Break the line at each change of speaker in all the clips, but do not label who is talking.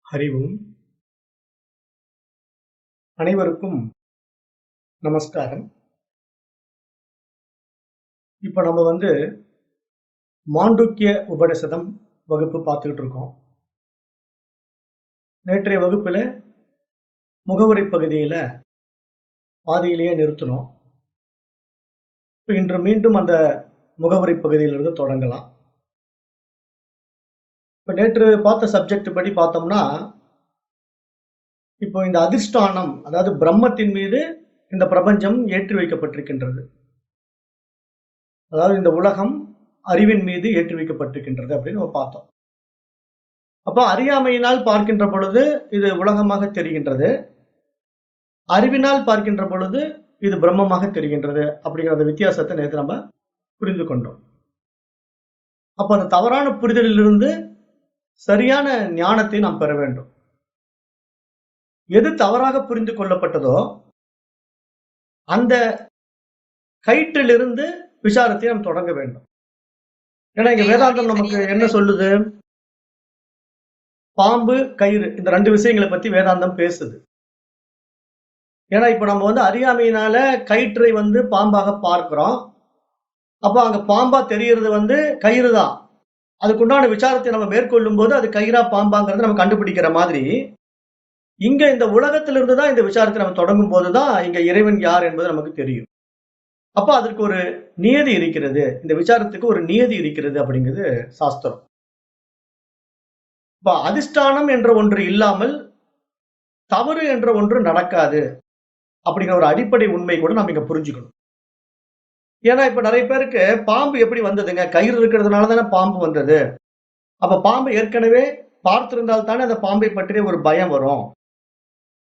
அறிவும் அனைவருக்கும் நமஸ்காரம். இப்ப நம்ம மாண்டூக்கிய உபநிஷதம் வகுப்பு பார்த்துக்கிட்டு இருக்கோம். நேற்றைய வகுப்புல முகவுரை பகுதியில பாதியிலேயே நிறுத்தினோம். இப்ப இன்று மீண்டும் அந்த முகவுரை பகுதியிலிருந்து தொடங்கலாம். இப்ப நேற்று பார்த்த சப்ஜெக்ட் படி பார்த்தோம்னா, இப்போ இந்த அதிஷ்டானம், அதாவது பிரம்மத்தின் மீது இந்த பிரபஞ்சம் ஏற்றி வைக்கப்பட்டிருக்கின்றது. அதாவது இந்த உலகம் அறிவின் மீது ஏற்றி வைக்கப்பட்டிருக்கின்றது அப்படின்னு நம்ம பார்த்தோம். அப்ப அறியாமையினால் பார்க்கின்ற பொழுது இது உலகமாக தெரிகின்றது, அறிவினால் பார்க்கின்ற பொழுது இது பிரம்மமாக தெரிகின்றது அப்படிங்கிற வித்தியாசத்தை நேற்று நம்ம புரிந்து கொண்டோம். அப்ப அந்த தவறான புரிதலிலிருந்து சரியான ஞானத்தை நாம் பெற வேண்டும். எது தவறாக புரிந்து கொள்ளப்பட்டதோ அந்த கயிற்றிலிருந்து விசாரத்தை நாம் தொடங்க வேண்டும். ஏன்னா இங்க வேதாந்தம் நமக்கு என்ன சொல்லுது? பாம்பு, கயிறு, இந்த ரெண்டு விஷயங்களை பத்தி வேதாந்தம் பேசுது. ஏன்னா இப்ப நம்ம அறியாமையினால கயிற்றை பாம்பாக பார்க்கிறோம். அப்ப அங்க பாம்பா தெரியறது கயிறு தான். அதுக்குண்டான விசாரத்தை நம்ம மேற்கொள்ளும் போது அது கயிறா பாம்பாங்கிறத நம்ம கண்டுபிடிக்கிற மாதிரி, இங்க இந்த உலகத்திலிருந்து தான் இந்த விசாரத்தை நம்ம தொடங்கும் போதுதான் இங்க இறைவன் யார் என்பது நமக்கு தெரியும். அப்ப அதற்கு ஒரு நியதி இருக்கிறது, இந்த விசாரத்துக்கு ஒரு நியதி இருக்கிறது அப்படிங்கிறது சாஸ்திரம். இப்ப அதிஷ்டானம் என்ற ஒன்று இல்லாமல் தவறு என்ற ஒன்று நடக்காது அப்படிங்கிற ஒரு அடிப்படை உண்மை கூட நம்ம இங்க புரிஞ்சுக்கணும். ஏன்னா இப்ப நிறைய பேருக்கு பாம்பு எப்படி வந்ததுங்க? கயிறு இருக்கிறதுனால தானே பாம்பு வந்தது. அப்ப பாம்பு ஏற்கனவே பார்த்திருந்தால் தானே அந்த பாம்பை பற்றிய ஒரு பயம் வரும்.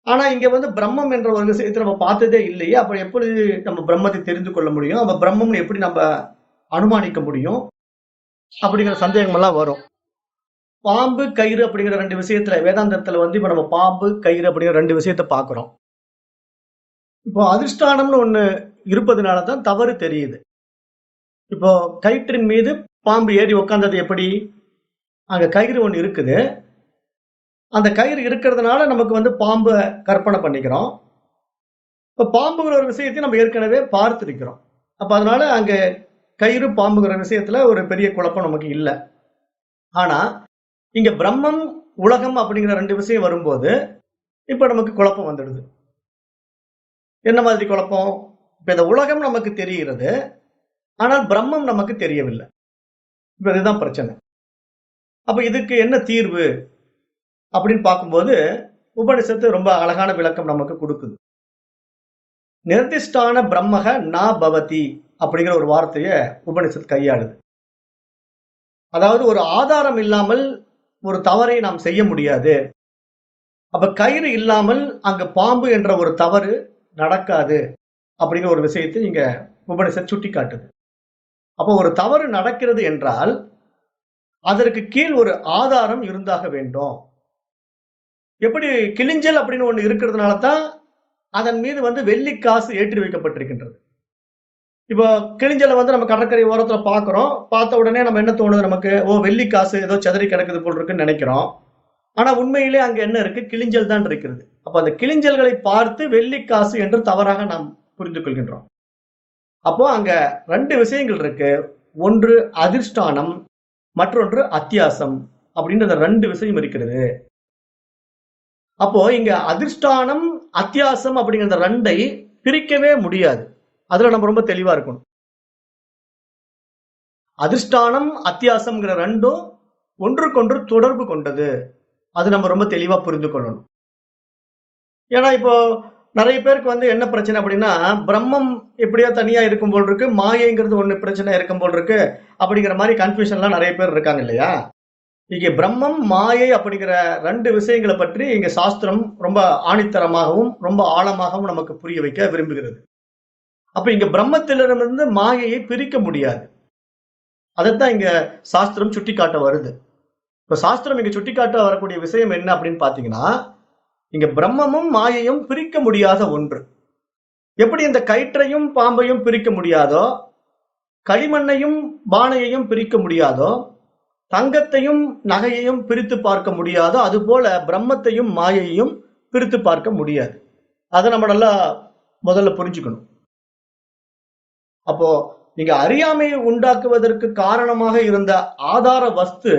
ஆனா இங்க பிரம்மம் என்ற ஒரு விஷயத்தை நம்ம பார்த்ததே இல்லையே, அப்ப எப்படி நம்ம பிரம்மத்தை தெரிந்து கொள்ள முடியும்? அப்ப பிரம்மம் எப்படி நம்ம அனுமானிக்க முடியும்? அப்படிங்கிற சந்தேகம் எல்லாம் வரும். பாம்பு, கயிறு அப்படிங்கிற ரெண்டு விஷயத்துல வேதாந்தத்துல இப்ப நம்ம பாம்பு, கயிறு அப்படிங்கிற ரெண்டு விஷயத்த பாக்குறோம். இப்போ அதிஷ்டானம்னு ஒண்ணு இருப்பதுனாலதான் தவறு தெரியுது. இப்போ கயிற்றின் மீது பாம்பு ஏறி உட்கார்ந்தது எப்படி? அங்க கயிறு ஒண்ணு இருக்குது. அந்த கயிறு இருக்கிறதுனால நமக்கு பாம்பை கற்பனை பண்ணிக்கிறோம். இப்ப பாம்புங்கிற ஒரு விஷயத்தை நம்ம ஏற்கனவே பார்த்திருக்கிறோம். அப்ப அதனால அங்க கயிறு, பாம்புங்கிற விஷயத்துல ஒரு பெரிய குழப்பம் நமக்கு இல்லை. ஆனா இங்க பிரம்மம், உலகம் அப்படிங்கிற ரெண்டு விஷயம் வரும்போது இப்ப நமக்கு குழப்பம் வந்துடுது. என்ன மாதிரி குழப்பம்? இப்ப இந்த உலகம் நமக்கு தெரிகிறது, ஆனால் பிரம்மம் நமக்கு தெரியவில்லை. இப்ப இதுதான் பிரச்சனை. அப்ப இதுக்கு என்ன தீர்வு அப்படின்னு பார்க்கும்போது உபனிஷத்து ரொம்ப அழகான விளக்கம் நமக்கு கொடுக்குது. நிர்திஷ்டான பிரம்மக நா பவதி அப்படிங்கிற ஒரு வார்த்தையை உபனிஷத்து கையாளுது. அதாவது ஒரு ஆதாரம் இல்லாமல் ஒரு தவறை நாம் செய்ய முடியாது. அப்ப கயிறு இல்லாமல் அங்க பாம்பு என்ற ஒரு தவறு நடக்காது அப்படிங்கிற ஒரு விஷயத்தை இங்க உபனிஷத் சுட்டி காட்டுது. அப்ப ஒரு தவறு நடக்கிறது என்றால் அதற்கு கீழ் ஒரு ஆதாரம் இருந்தாக வேண்டும். எப்படி கிளிஞ்சல் அப்படின்னு ஒண்ணு இருக்கிறதுனால தான் அதன் மீது வெள்ளி காசு ஏற்றி வைக்கப்பட்டிருக்கின்றது. இப்போ கிளிஞ்சலை நம்ம கடற்கரை ஓரத்துல பாக்குறோம். பார்த்த உடனே நம்ம என்ன தோணுது? நமக்கு வெள்ளி காசு ஏதோ செதறி கிடக்குது போல் இருக்குன்னு நினைக்கிறோம். ஆனா உண்மையிலே அங்க என்ன இருக்கு? கிளிஞ்சல் தான் இருக்கிறது. அப்ப அந்த கிளிஞ்சல்களை பார்த்து வெள்ளி காசு என்று தவறாக நாம் புரிந்து கொள்கின்றோம். அப்போ அங்க ரெண்டு விஷயங்கள் இருக்கு. ஒன்று அதிஷ்டானம், மற்றொன்று அத்தியாசம் அப்படின்னு அந்த ரெண்டு விஷயம் இருக்கிறது. அப்போ இங்க அதிஷ்டானம், அத்தியாசம் அப்படிங்கிற ரெண்டை பிரிக்கவே முடியாது. அதுல நம்ம ரொம்ப தெளிவா இருக்கணும். அதிஷ்டானம், அத்தியாசம்ங்கிற ரெண்டும் ஒன்றுக்கொன்று தொடர்பு கொண்டது. அது நம்ம ரொம்ப தெளிவா புரிந்து கொள்ளணும். ஏன்னா இப்போ நிறைய பேருக்கு என்ன பிரச்சனை அப்படின்னா, பிரம்மம் எப்படியா தனியா இருக்கும் போல் இருக்கு, மாயைங்கிறது ஒண்ணு பிரச்சனை இருக்கும் போல் இருக்கு அப்படிங்கிற மாதிரி கன்ஃபியூஷன்லாம் நிறைய பேர் இருக்காங்க இல்லையா? இங்க பிரம்மம், மாயை அப்படிங்கிற ரெண்டு விஷயங்களை பற்றி இங்க சாஸ்திரம் ரொம்ப ஆணித்தரமாகவும் ரொம்ப ஆழமாகவும் நமக்கு புரிய வைக்க விரும்புகிறது. அப்ப இங்க பிரம்மத்திலிருந்து மாயையை பிரிக்க முடியாது. அதைத்தான் இங்க சாஸ்திரம் சுட்டிக்காட்ட வருது. இப்ப சாஸ்திரம் இங்க சுட்டிக்காட்ட வரக்கூடிய விஷயம் என்ன அப்படின்னு பாத்தீங்கன்னா, இங்க பிரம்மமும் மாயையும் பிரிக்க முடியாத ஒன்று. எப்படி இந்த கயிற்றையும் பாம்பையும் பிரிக்க முடியாதோ, களிமண்ணையும் பானையையும் பிரிக்க முடியாதோ, தங்கத்தையும் நகையையும் பிரித்து பார்க்க முடியாதோ அதுபோல பிரம்மத்தையும் மாயையும் பிரித்து பார்க்க முடியாது. அதை நம்ம நல்லா முதல்ல புரிஞ்சுக்கணும். அப்போ நீங்க அறியாமையை உண்டாக்குவதற்கு காரணமாக இருந்த ஆதார வஸ்து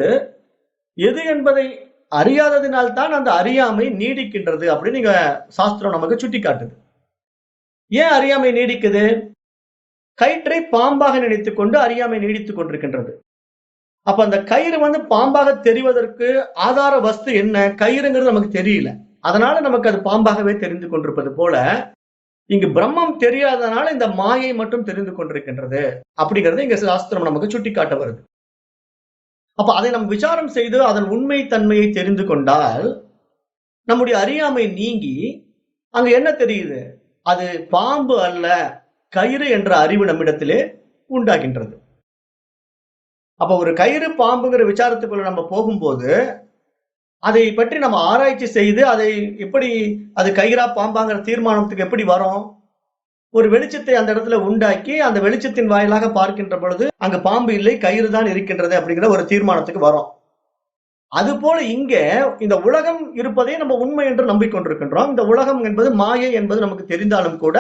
எது என்பதை அறியாததினால் தான் அந்த அறியாமை நீடிக்கின்றது அப்படின்னு நீங்க சாஸ்திரம் நமக்கு சுட்டி காட்டுது. ஏன் அறியாமை நீடிக்குது? கயிற்றை பாம்பாக நினைத்துக் கொண்டு அறியாமை நீடித்துக் கொண்டிருக்கின்றது. அப்ப அந்த கயிறு பாம்பாக தெரிவதற்கு ஆதார வஸ்து என்ன? கயிறுங்கிறது நமக்கு தெரியல. அதனால நமக்கு அது பாம்பாகவே தெரிந்து கொண்டிருப்பது போல இங்கு பிரம்மம் தெரியாதனால இந்த மாயை மட்டும் தெரிந்து கொண்டிருக்கின்றது அப்படிங்கறது இங்க சாஸ்திரம் நமக்கு சுட்டிக்காட்ட வருது. அப்ப அதை நம்ம விசாரம் செய்து அதன் உண்மை தன்மையை தெரிந்து கொண்டால் நம்முடைய அறியாமை நீங்கி அங்க என்ன தெரியுது? அது பாம்பு அல்ல, கயிறு என்ற அறிவு நம்மிடத்திலே உண்டாகின்றது. அப்ப ஒரு கயிறு பாம்புங்கிற விசாரத்துக்குள்ள நம்ம போகும்போது அதை பற்றி நம்ம ஆராய்ச்சி செய்து அதை எப்படி அது கயிறா பாம்பாங்கிற தீர்மானத்துக்கு எப்படி வரும்? ஒரு வெளிச்சத்தை அந்த இடத்துல உண்டாக்கி அந்த வெளிச்சத்தின் வாயிலாக பார்க்கின்ற பொழுது அங்க பாம்பு இல்லை, கயிறு தான் இருக்கின்றது அப்படிங்கிற ஒரு தீர்மானத்துக்கு வரும். அது போல இங்க இந்த உலகம் இருப்பதை நம்ம உண்மை என்று நம்பிக்கொண்டிருக்கின்றோம். இந்த உலகம் என்பது மாயை என்பது நமக்கு தெரிந்தாலும் கூட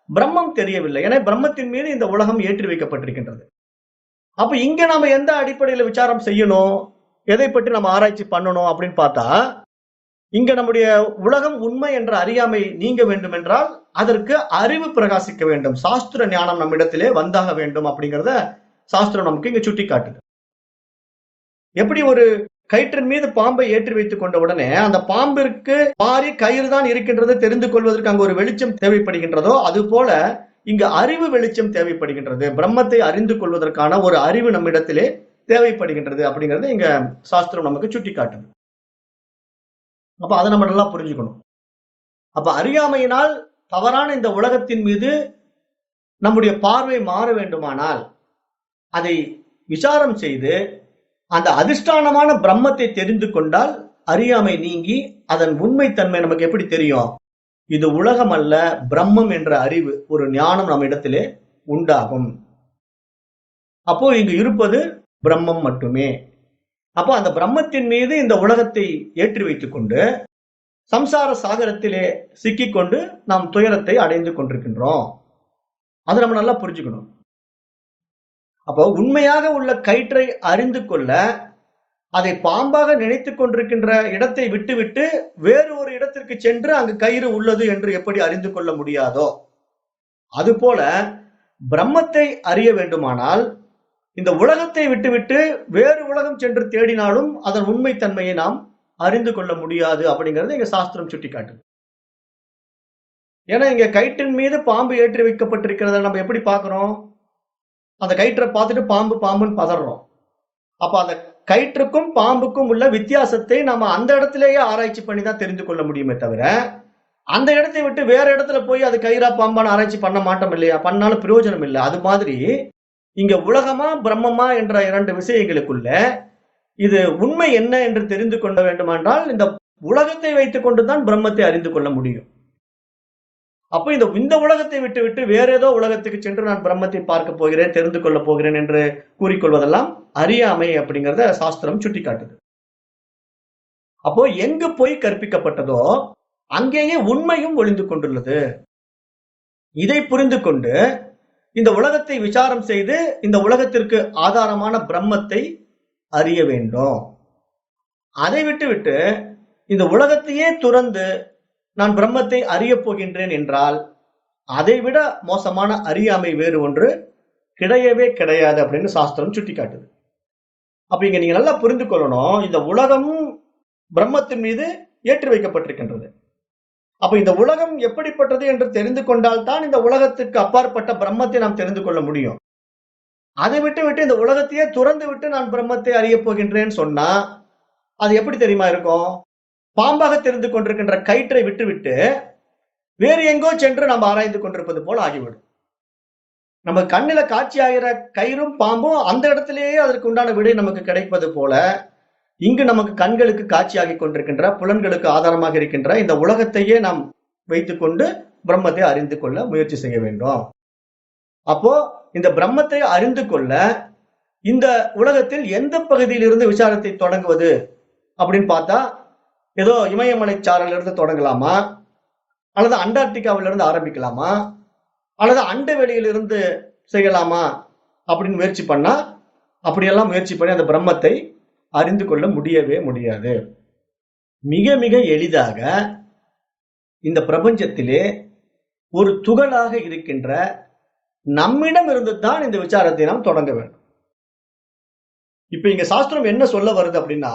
பிரம்மம் தெரியவில்லை. ஏன்னா பிரம்மத்தின் மீது இந்த உலகம் ஏற்றி வைக்கப்பட்டிருக்கின்றது. அப்ப இங்க நாம எந்த அடிப்படையில விசாரம் செய்யணும், எதை பற்றி நம்ம ஆராய்ச்சி பண்ணணும் அப்படின்னு பார்த்தா, இங்க நம்முடைய உலகம் உண்மை என்ற அறியாமை நீங்க வேண்டும் என்றால் அதற்கு அறிவு பிரகாசிக்க வேண்டும், சாஸ்திர ஞானம் நம்மிடத்திலே வந்தாக வேண்டும் அப்படிங்கிறத சாஸ்திரம் நமக்கு இங்க சுட்டி காட்டுது. எப்படி ஒரு கயிற்றின் மீது பாம்பை ஏற்றி வைத்துக் கொண்ட உடனே அந்த பாம்பிற்கு மாறி கயிறு தான் இருக்கின்றது தெரிந்து கொள்வதற்கு அங்கு ஒரு வெளிச்சம் தேவைப்படுகின்றதோ அது போல இங்கு அறிவு வெளிச்சம் தேவைப்படுகின்றது. பிரம்மத்தை அறிந்து கொள்வதற்கான ஒரு அறிவு நம்மிடத்திலே தேவைப்படுகின்றது அப்படிங்கறது இங்க சாஸ்திரம் நமக்கு சுட்டி காட்டுது. அப்ப அதை நம்ம நல்லா புரிஞ்சுக்கணும். அப்ப அறியாமையினால் தவறான இந்த உலகத்தின் மீது நம்முடைய பார்வை மாற வேண்டுமானால் அதை விசாரம் செய்து அந்த அதிஷ்டானமான பிரம்மத்தை தெரிந்து கொண்டால் அறியாமை நீங்கி அதன் உண்மை தன்மை நமக்கு எப்படி தெரியும்? இது உலகம் அல்ல, பிரம்மம் என்ற அறிவு, ஒரு ஞானம் நம்ம இடத்திலே உண்டாகும். அப்போ இங்கு இருப்பது பிரம்மம் மட்டுமே. அப்போ அந்த பிரம்மத்தின் மீது இந்த உலகத்தை ஏற்றி வைத்துக் கொண்டு சம்சார சாகரத்திலே சிக்கிக்கொண்டு நாம் துயரத்தை அடைந்து கொண்டிருக்கின்றோம். அதை நம்ம நல்லா புரிஞ்சுக்கணும். அப்போ உண்மையாக உள்ள கயிற்றை அறிந்து கொள்ள அதை பாம்பாக நினைத்துக் கொண்டிருக்கின்ற இடத்தை விட்டுவிட்டு வேறு ஒரு இடத்திற்கு சென்று அங்கு கயிறு உள்ளது என்று எப்படி அறிந்து கொள்ள முடியாதோ அதுபோல பிரம்மத்தை அறிய வேண்டுமானால் இந்த உலகத்தை விட்டுவிட்டு வேறு உலகம் சென்று தேடினாலும் அதன் உண்மை தன்மையை நாம் அறிந்து கொள்ள முடியாது அப்படிங்கறது இங்க சாஸ்திரம் சுட்டிக்காட்டுது. ஏன்னா இங்க கயிற்றின் மீது பாம்பு ஏற்றி வைக்கப்பட்டிருக்கிறத நம்ம எப்படி பார்க்கிறோம்? அந்த கயிற்றை பார்த்துட்டு பாம்பு பாம்புன்னு பதறோம். அப்ப அந்த கயிற்றுக்கும் பாம்புக்கும் உள்ள வித்தியாசத்தை நாம அந்த இடத்திலேயே ஆராய்ச்சி பண்ணி தான் தெரிந்து கொள்ள முடியுமே தவிர அந்த இடத்தை விட்டு வேற இடத்துல போய் அது கயிறா பாம்பான ஆராய்ச்சி பண்ண மாட்டோம் இல்லையா? பண்ணாலும் பிரயோஜனம் இல்லை. அது மாதிரி இங்க உலகமா பிரம்மமா என்ற இரண்டு விஷயங்களுக்குள்ள இது உண்மை என்ன என்று தெரிந்து கொள்ள வேண்டுமென்றால் இந்த உலகத்தை வைத்துக் கொண்டுதான் பிரம்மத்தை அறிந்து கொள்ள முடியும். அப்ப இந்த உலகத்தை விட்டு வேற ஏதோ உலகத்துக்கு சென்று நான் பிரம்மத்தை பார்க்க போகிறேன், தெரிந்து கொள்ள போகிறேன் என்று கூறிக்கொள்வதெல்லாம் அறியாமை அப்படிங்கறத சாஸ்திரம் சுட்டிக்காட்டுது. அப்போ எங்கு போய் கற்பிக்கப்பட்டதோ அங்கேயே உண்மையும் ஒளிந்து கொண்டுள்ளது. இதை புரிந்து கொண்டு இந்த உலகத்தை விசாரம் செய்து இந்த உலகத்திற்கு ஆதாரமான பிரம்மத்தை அறிய வேண்டும். அதை விட்டு இந்த உலகத்தையே துறந்து நான் பிரம்மத்தை அறிய போகின்றேன் என்றால் அதைவிட மோசமான அறியாமை வேறு ஒன்று கிடையவே கிடையாது அப்படின்னு சாஸ்திரம் சுட்டி காட்டுது. அப்ப இங்க நீங்க நல்லா புரிந்து கொள்ளணும், இந்த உலகம் பிரம்மத்தின் மீது ஏற்றி வைக்கப்பட்டிருக்கின்றது. அப்ப இந்த உலகம் எப்படிப்பட்டது என்று தெரிந்து கொண்டால் தான் இந்த உலகத்திற்கு அப்பாற்பட்ட பிரம்மத்தை நாம் தெரிந்து கொள்ள முடியும். அதை விட்டு இந்த உலகத்தையே துறந்து விட்டு நான் பிரம்மத்தை அறிய போகின்றேன்னு சொன்னா அது எப்படி தெரியுமா இருக்கும்? பாம்பாக தெரிந்து கொண்டிருக்கின்ற கயிற்றை விட்டு வேறு எங்கோ சென்று நம்ம ஆராய்ந்து கொண்டிருப்பது போல ஆகிவிடும். நம்ம கண்ணில காட்சி ஆகிற கயிறும் பாம்பும் அந்த இடத்திலேயே அதற்கு உண்டான விடை நமக்கு கிடைப்பது போல இங்கு நமக்கு கண்களுக்கு காட்சியாகி கொண்டிருக்கின்ற புலன்களுக்கு ஆதாரமாக இருக்கின்ற இந்த உலகத்தையே நாம் வைத்துக் கொண்டு பிரம்மத்தை அறிந்து கொள்ள முயற்சி செய்ய வேண்டும். அப்போ இந்த பிரம்மத்தை அறிந்து கொள்ள இந்த உலகத்தில் எந்த பகுதியிலிருந்து விசாரத்தை தொடங்குவது அப்படின்னு பார்த்தா, ஏதோ இமயமலை சாரலில் இருந்து தொடங்கலாமா, அல்லது அண்டார்டிகாவில இருந்து ஆரம்பிக்கலாமா, அல்லது அண்டவெளியிலிருந்து செய்யலாமா அப்படின்னு முயற்சி பண்ணா, அப்படியெல்லாம் முயற்சி பண்ணி அந்த பிரம்மத்தை அறிந்து கொள்ள முடியவே முடியாது. மிக மிக எளிதாக இந்த பிரபஞ்சத்திலே ஒரு துகளாக இருக்கின்ற நம்மிடம் இருந்து தான் இந்த விசாரத்தை நாம் தொடங்க வேண்டும். இப்ப இங்க சாஸ்திரம் என்ன சொல்ல வருது அப்படின்னா,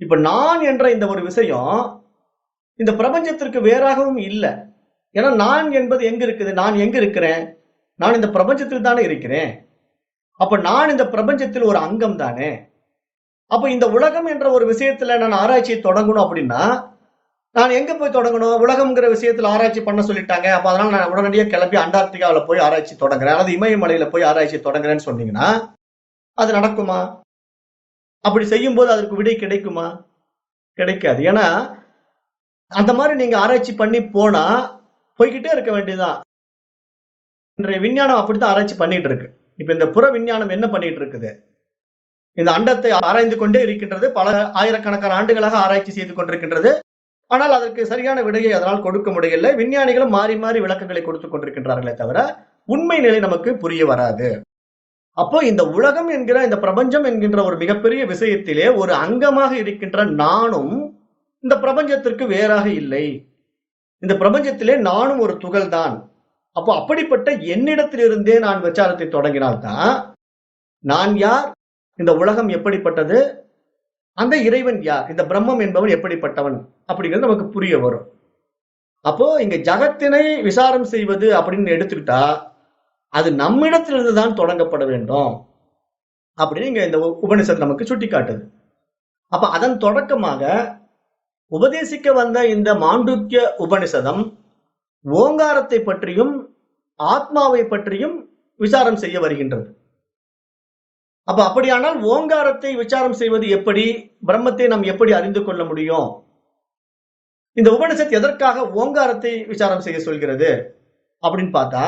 இப்ப நான் என்ற இந்த ஒரு விஷயம் இந்த பிரபஞ்சத்திற்கு வேறாகவும் இல்லை. ஏன்னா நான் என்பது எங்க இருக்குது? நான் எங்க இருக்கிறேன்? நான் இந்த பிரபஞ்சத்தில் தானே இருக்கிறேன். அப்ப நான் இந்த பிரபஞ்சத்தில் ஒரு அங்கம் தானே. அப்ப இந்த உலகம் என்ற ஒரு விஷயத்துல நான் ஆராய்ச்சியை தொடங்கணும் அப்படின்னா, நான் எங்க போய் தொடங்கணும்? உலகம்ங்கிற விஷயத்துல ஆராய்ச்சி பண்ண சொல்லிட்டாங்க. அப்ப அதனால நான் உடனடியாக கிளம்பி அண்டார்டிகாவில போய் ஆராய்ச்சி தொடங்குறேன், அல்லது இமயமலையில போய் ஆராய்ச்சி தொடங்குறேன்னு சொன்னீங்கன்னா, அது நடக்குமா? அப்படி செய்யும் போது அதற்கு விடை கிடைக்குமா? கிடைக்காது. ஏன்னா அந்த மாதிரி நீங்க ஆராய்ச்சி பண்ணி போனா போய்கிட்டே இருக்க வேண்டியதுதான். இன்றைய விஞ்ஞானம் அப்படித்தான் ஆராய்ச்சி பண்ணிட்டு இருக்கு. இப்ப இந்த புற விஞ்ஞானம் என்ன பண்ணிட்டு இருக்குது? இந்த அண்டத்தை ஆராய்ந்து கொண்டே இருக்கின்றது. பல ஆயிரக்கணக்கான ஆண்டுகளாக ஆராய்ச்சி செய்து கொண்டிருக்கின்றது. ஆனால் அதற்கு சரியான விடையை அதனால் கொடுக்க முடியவில்லை. விஞ்ஞானிகளும் மாறி மாறி விளக்கங்களை கொடுத்துக் கொண்டிருக்கின்றார்களே தவிர உண்மை நிலை நமக்கு புரிய வராது. அப்போ இந்த உலகம் என்கிற இந்த பிரபஞ்சம் என்கின்ற ஒரு மிகப்பெரிய விஷயத்திலே ஒரு அங்கமாக இருக்கின்ற நானும் இந்த பிரபஞ்சத்திற்கு வேறாக இல்லை. இந்த பிரபஞ்சத்திலே நானும் ஒரு துகள் தான். அப்போ அப்படிப்பட்ட என்னிடத்திலிருந்தே நான் விசாரத்தை தொடங்கினால்தான் நான் யார், இந்த உலகம் எப்படிப்பட்டது, அந்த இறைவன் யார், இந்த பிரம்மம் என்பவன் எப்படிப்பட்டவன் அப்படிங்கிறது நமக்கு புரிய வரும். அப்போ இங்க ஜகத்தினை விசாரம் செய்வது அப்படின்னு எடுத்துக்கிட்டா அது நம்மிடத்திலிருந்து தான் தொடங்கப்பட வேண்டும் அப்படின்னு இங்க இந்த உபனிஷத் நமக்கு சுட்டி காட்டுது. அப்ப அதன் தொடக்கமாக உபதேசிக்க வந்த இந்த மாண்டூக்கிய உபனிஷதம் ஓங்காரத்தை பற்றியும் ஆத்மாவை பற்றியும் விசாரம் செய்ய வருகின்றது. அப்ப அப்படியானால் ஓங்காரத்தை விசாரம் செய்வது எப்படி, பிரம்மத்தை நாம் எப்படி அறிந்து கொள்ள முடியும்? இந்த உபனிஷத் எதற்காக ஓங்காரத்தை விசாரம் செய்ய சொல்கிறது அப்படின்னு பார்த்தா,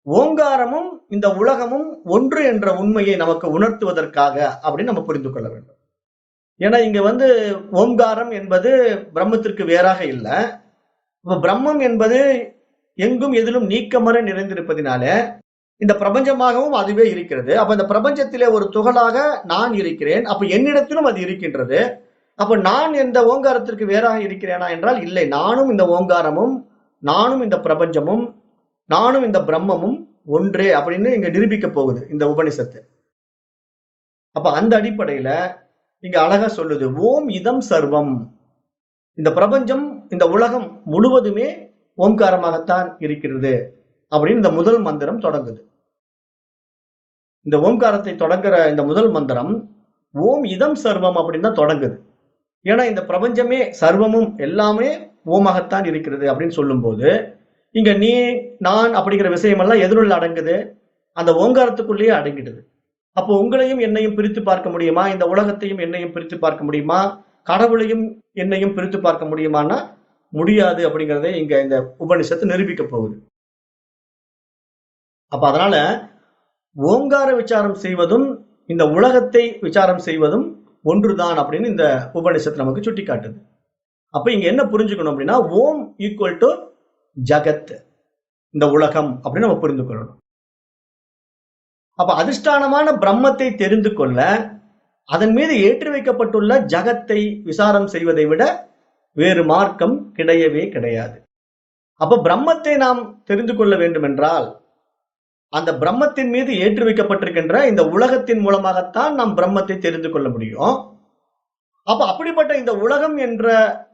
ஓங்காரமும் இந்த உலகமும் ஒன்று என்ற உண்மையை நமக்கு உணர்த்துவதற்காக அப்படின்னு நம்ம புரிந்து கொள்ள வேண்டும். ஏன்னா இங்க ஓங்காரம் என்பது பிரம்மத்திற்கு வேறாக இல்லை. பிரம்மம் என்பது எங்கும் எதிலும் நீக்கமற நிறைந்திருப்பதினால இந்த பிரபஞ்சமாகவும் அதுவே இருக்கிறது. அப்ப இந்த பிரபஞ்சத்திலே ஒரு துகளாக நான் இருக்கிறேன். அப்ப என்னிடத்திலும் அது இருக்கின்றது. அப்ப நான் எந்த ஓங்காரத்திற்கு வேறாக இருக்கிறேனா என்றால் இல்லை. நானும் இந்த ஓங்காரமும், நானும் இந்த பிரபஞ்சமும், நானும் இந்த பிரம்மமும் ஒன்றே அப்படின்னு இங்க நிரூபிக்க போகுது இந்த உபனிஷத்து. அப்ப அந்த அடிப்படையில இங்க அழகா சொல்லுது, ஓம் இதம் சர்வம். இந்த பிரபஞ்சம், இந்த உலகம் முழுவதுமே ஓம்காரமாகத்தான் இருக்கிறது அப்படின்னு இந்த முதல் மந்திரம் தொடங்குது. இந்த ஓம்காரத்தை தொடங்குற இந்த முதல் மந்திரம் ஓம் இதம் சர்வம் அப்படின்னு தான் தொடங்குது. ஏன்னா இந்த பிரபஞ்சமே சர்வமும் எல்லாமே ஓமாகத்தான் இருக்கிறது அப்படின்னு சொல்லும் போது இங்க நீ நான் அப்படிங்கிற விஷயம் எல்லாம் எதிரில் அடங்குது, அந்த ஓங்காரத்துக்குள்ளேயே அடங்கிடுது. அப்போ உங்களையும் என்னையும் பிரித்து பார்க்க முடியுமா? இந்த உலகத்தையும் என்னையும் பிரித்து பார்க்க முடியுமா? கடவுளையும் என்னையும் பிரித்து பார்க்க முடியுமான்னா முடியாது அப்படிங்கிறதை இங்க இந்த உபனிஷத்து நிரூபிக்க போகுது. அப்ப அதனால ஓங்கார விசாரம் செய்வதும் இந்த உலகத்தை விசாரம் செய்வதும் ஒன்றுதான் அப்படின்னு இந்த உபனிஷத்து நமக்கு சுட்டி காட்டுது. அப்ப இங்க என்ன புரிஞ்சுக்கணும் அப்படின்னா, ஓம் ஈக்குவல் டு ஜகத், இந்த உலகம் அப்படின்னு நம்ம புரிந்து கொள்ளணும். அப்ப அதிஷ்டானமான பிரம்மத்தை தெரிந்து கொள்ள அதன் மீது ஏற்றி வைக்கப்பட்டுள்ள ஜகத்தை விசாரம் செய்வதை விட வேறு மார்க்கம் கிடையவே கிடையாது. அப்ப பிரம்மத்தை நாம் தெரிந்து கொள்ள வேண்டும் என்றால் அந்த பிரம்மத்தின் மீது ஏற்றி வைக்கப்பட்டிருக்கின்ற இந்த உலகத்தின் மூலமாகத்தான் நாம் பிரம்மத்தை தெரிந்து கொள்ள முடியும். அப்ப அப்படிப்பட்ட இந்த உலகம் என்ற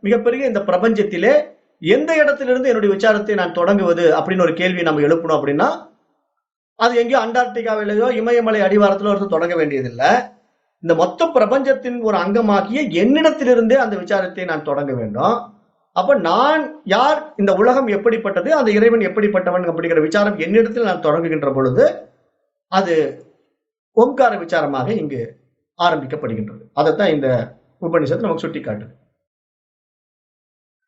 மிகப்பெரிய இந்த பிரபஞ்சத்திலே எந்த இடத்திலிருந்து என்னுடைய விசாரத்தை நான் தொடங்குவது அப்படின்னு ஒரு கேள்வி நம்ம எழுப்பணும் அப்படின்னா, அது எங்கேயோ அண்டார்டிகாவிலேயோ இமயமலை அடிவாரத்திலோ இருந்து தொடங்க வேண்டியதில்லை. இந்த மொத்த பிரபஞ்சத்தின் ஒரு அங்கமாகிய என்னிடத்திலிருந்தே அந்த விசாரத்தை நான் தொடங்க வேண்டும். அப்ப நான் யார், இந்த உலகம் எப்படிப்பட்டது, அந்த இறைவன் எப்படிப்பட்டவன் அப்படிங்கிற விசாரம் என்னிடத்தில் நான் தொடங்குகின்ற பொழுது அது ஓம்கார விசாரமாக இங்கு ஆரம்பிக்கப்படுகின்றது. அதைத்தான் இந்த உபநிஷத்து நமக்கு சுட்டி காட்டுது.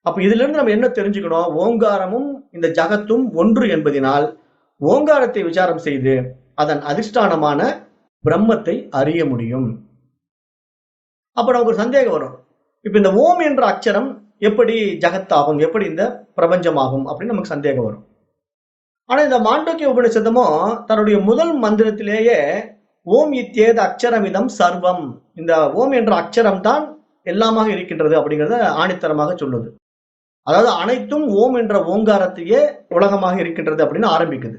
அப்ப இதுல இருந்து நம்ம என்ன தெரிஞ்சுக்கணும்? ஓங்காரமும் இந்த ஜகத்தும் ஒன்று என்பதனால் ஓங்காரத்தை விசாரம் செய்து அதன் அதிஷ்டானமான பிரம்மத்தை அறிய முடியும். அப்ப நமக்கு ஒரு சந்தேகம் வரும். இப்ப இந்த ஓம் என்ற அக்ஷரம் எப்படி ஜகத்தாகும், எப்படி இந்த பிரபஞ்சமாகும் அப்படின்னு நமக்கு சந்தேகம் வரும். ஆனா இந்த மாண்டூக்கிய உபநிஷதமும் தன்னுடைய முதல் மந்திரத்திலேயே ஓம் இத்யேத அக்ஷரமிதம் சர்வம், இந்த ஓம் என்ற அக்ஷரம் தான் எல்லாமாக இருக்கின்றது அப்படிங்கறத ஆணித்தரமாக சொல்லுது. அதாவது அனைத்தும் ஓம் என்ற ஓங்காரத்தையே உலகமாக இருக்கின்றது அப்படின்னு ஆரம்பிக்குது.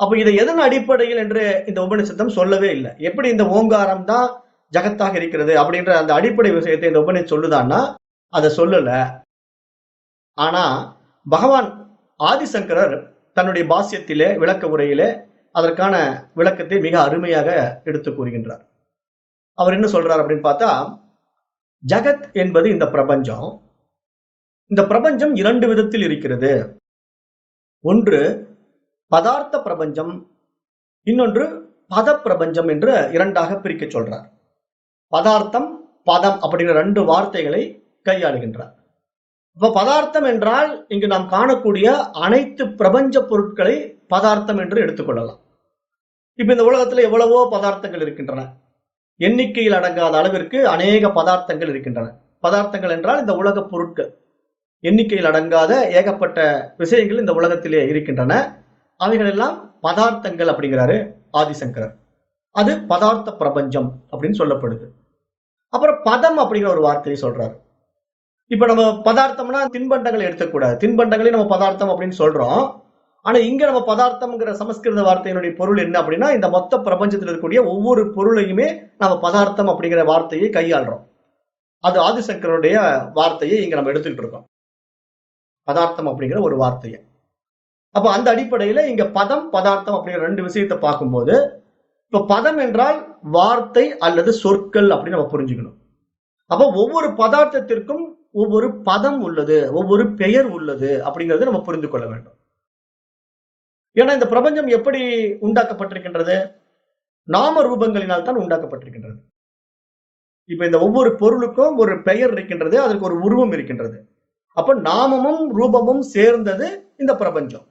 அப்ப இதை எதன் அடிப்படையில் என்று இந்த உபநிஷத்தம் சொல்லவே இல்லை. எப்படி இந்த ஓங்காரம் தான் ஜகத்தாக இருக்கிறது அப்படின்ற அந்த அடிப்படை விஷயத்தை இந்த உபநிஷம் சொல்லுதான்னா அதை சொல்லல. ஆனா பகவான் ஆதிசங்கரர் தன்னுடைய பாஷ்யத்திலே விளக்க உரையிலே அதற்கான விளக்கத்தை மிக அருமையாக எடுத்து கூறுகின்றார். அவர் என்ன சொல்றார் அப்படின்னு பார்த்தா, ஜகத் என்பது இந்த பிரபஞ்சம். இந்த பிரபஞ்சம் இரண்டு விதத்தில் இருக்கிறது. ஒன்று பதார்த்த பிரபஞ்சம், இன்னொன்று பத பிரபஞ்சம் என்று இரண்டாக பிரிக்க சொல்றார். பதார்த்தம் பதம் அப்படிங்கிற ரெண்டு வார்த்தைகளை கையாளுகின்றார். இப்ப பதார்த்தம் என்றால் இங்கு நாம் காணக்கூடிய அனைத்து பிரபஞ்ச பொருட்களை பதார்த்தம் என்று எடுத்துக்கொள்ளலாம். இப்ப இந்த உலகத்துல எவ்வளவோ பதார்த்தங்கள் இருக்கின்றன. எண்ணிக்கையில் அடங்காத அளவிற்கு அநேக பதார்த்தங்கள் இருக்கின்றன. பதார்த்தங்கள் என்றால் இந்த உலக பொருட்கள், எண்ணிக்கையில் அடங்காத ஏகப்பட்ட விஷயங்கள் இந்த உலகத்திலே இருக்கின்றன. அவைகள் எல்லாம் பதார்த்தங்கள் அப்படிங்கிறாரு ஆதிசங்கரர். அது பதார்த்த பிரபஞ்சம் அப்படின்னு சொல்லப்படுது. அப்புறம் பதம் அப்படிங்கிற ஒரு வார்த்தையை சொல்றாரு. இப்ப நம்ம பதார்த்தம்னா தின்பண்டங்களை எடுத்துக்கூடாது. தின்பண்டங்களை நம்ம பதார்த்தம் அப்படின்னு சொல்றோம். ஆனா இங்க நம்ம பதார்த்தம்ங்கிற சமஸ்கிருத வார்த்தையினுடைய பொருள் என்ன அப்படின்னா, இந்த மொத்த பிரபஞ்சத்தில் இருக்கக்கூடிய ஒவ்வொரு பொருளையுமே நம்ம பதார்த்தம் அப்படிங்கிற வார்த்தையை கையாளுறோம். அது ஆதிசங்கருடைய வார்த்தையை இங்க நம்ம எடுத்துக்கிட்டு இருக்கோம், பதார்த்தம் அப்படிங்கிற ஒரு வார்த்தையை. அப்ப அந்த அடிப்படையில இங்க பதம் பதார்த்தம் அப்படிங்கிற ரெண்டு விஷயத்தை பார்க்கும்போது, இப்ப பதம் என்றால் வார்த்தை அல்லது சொற்கள் அப்படின்னு நம்ம புரிஞ்சுக்கணும். அப்ப ஒவ்வொரு பதார்த்தத்திற்கும் ஒவ்வொரு பதம் உள்ளது, ஒவ்வொரு பெயர் உள்ளது அப்படிங்கறத நம்ம புரிந்து கொள்ள வேண்டும். ஏன்னா இந்த பிரபஞ்சம் எப்படி உண்டாக்கப்பட்டிருக்கின்றது? நாம ரூபங்களினால் தான் உண்டாக்கப்பட்டிருக்கின்றது. இப்ப இந்த ஒவ்வொரு பொருளுக்கும் ஒரு பெயர் இருக்கின்றது, அதற்கு ஒரு உருவம் இருக்கின்றது. அப்ப நாமமும் ரூபமும் சேர்ந்தது இந்த பிரபஞ்சம்.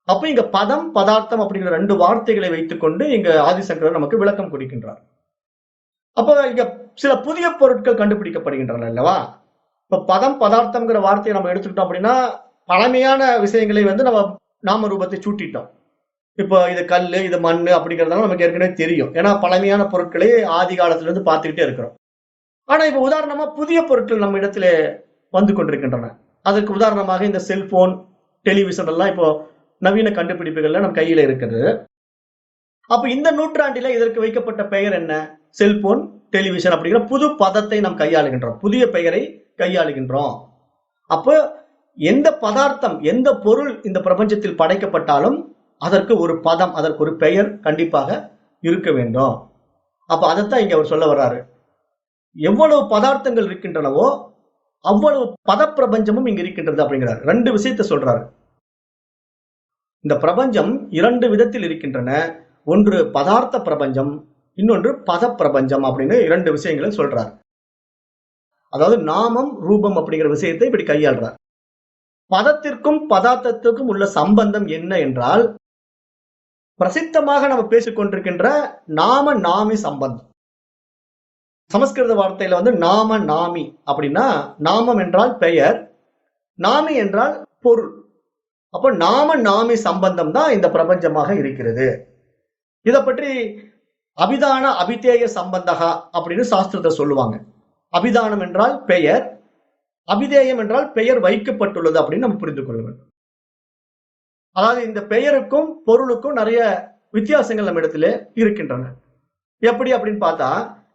அப்ப இங்க பதம் பதார்த்தம் அப்படிங்கிற ரெண்டு வார்த்தைகளை வைத்துக் கொண்டு இங்க ஆதிசங்கரர் நமக்கு விளக்கம் கொடுக்கின்றார். அப்ப இங்க சில புதிய பொருட்கள் கண்டுபிடிக்கப்படுகின்றன அல்லவா? இப்ப பதம் பதார்த்தம்ங்கிற வார்த்தையை நம்ம எடுத்துக்கிட்டோம் அப்படின்னா, பழமையான விஷயங்களை நம்ம நாம ரூபத்தை சூட்டிட்டோம். இப்போ இது கல்லு, இது மண்ணு அப்படிங்கிறதுனால நமக்கு ஏற்கனவே தெரியும். ஏன்னா பழமையான பொருட்களை ஆதி காலத்துல இருந்து பார்த்துக்கிட்டே இருக்கிறோம். ஆனா இப்ப உதாரணமா புதிய பொருட்கள் நம்ம இடத்துல வந்து கொண்டிருக்கின்றன. அதற்கு உதாரணமாக இந்த செல்போன், டெலிவிஷன் எல்லாம் இப்போ நவீன கண்டுபிடிப்புகள்ல நம்ம கையில இருக்குது. அப்ப இந்த நூற்றாண்டில இதற்கு வைக்கப்பட்ட பெயர் என்ன? செல்போன், டெலிவிஷன் அப்படிங்கிற புது பதத்தை நாம் கையாளுகின்றோம், புதிய பெயரை கையாளுகின்றோம். அப்ப எந்த பதார்த்தம், எந்த பொருள் இந்த பிரபஞ்சத்தில் படைக்கப்பட்டாலும் அதற்கு ஒரு பதம், அதற்கு ஒரு பெயர் கண்டிப்பாக இருக்க வேண்டும். அப்ப அதைத்தான் இங்க அவர் சொல்ல வர்றாரு. எவ்வளவு பதார்த்தங்கள் இருக்கின்றனவோ அவ்வளவு பத பிரபஞ்சமும் இங்க இருக்கின்றது அப்படிங்கிறார். ரெண்டு விஷயத்தை சொல்றாரு. இந்த பிரபஞ்சம் இரண்டு விதத்தில் இருக்கின்றன. ஒன்று பதார்த்த பிரபஞ்சம், இன்னொன்று பத பிரபஞ்சம் அப்படின்னு இரண்டு விஷயங்களை சொல்றார். அதாவது நாமம் ரூபம் அப்படிங்கிற விஷயத்தை இப்படி கையாள்றார். பதத்திற்கும் பதார்த்தத்திற்கும் உள்ள சம்பந்தம் என்ன என்றால், பிரசித்தமாக நம்ம பேசிக் கொண்டிருக்கின்ற நாம நாமி சம்பந்தம். சமஸ்கிருத வார்த்தையில நாம நாமி அப்படின்னா, நாமம் என்றால் பெயர், நாமி என்றால் பொருள். அப்ப நாம நாமி சம்பந்தம் தான் இந்த பிரபஞ்சமாக இருக்கிறது. இத பற்றி அபிதான அபிதேய சம்பந்தகா அப்படின்னு சாஸ்திரத்தை சொல்லுவாங்க. அபிதானம் என்றால் பெயர், அபிதேயம் என்றால் பெயர் வைக்கப்பட்டுள்ளது அப்படின்னு நம்ம புரிந்து கொள்ள வேண்டும். அதாவது இந்த பெயருக்கும் பொருளுக்கும் நிறைய வித்தியாசங்கள் நம்ம இடத்துல இருக்கின்றன. எப்படி அப்படின்னு பார்த்தா,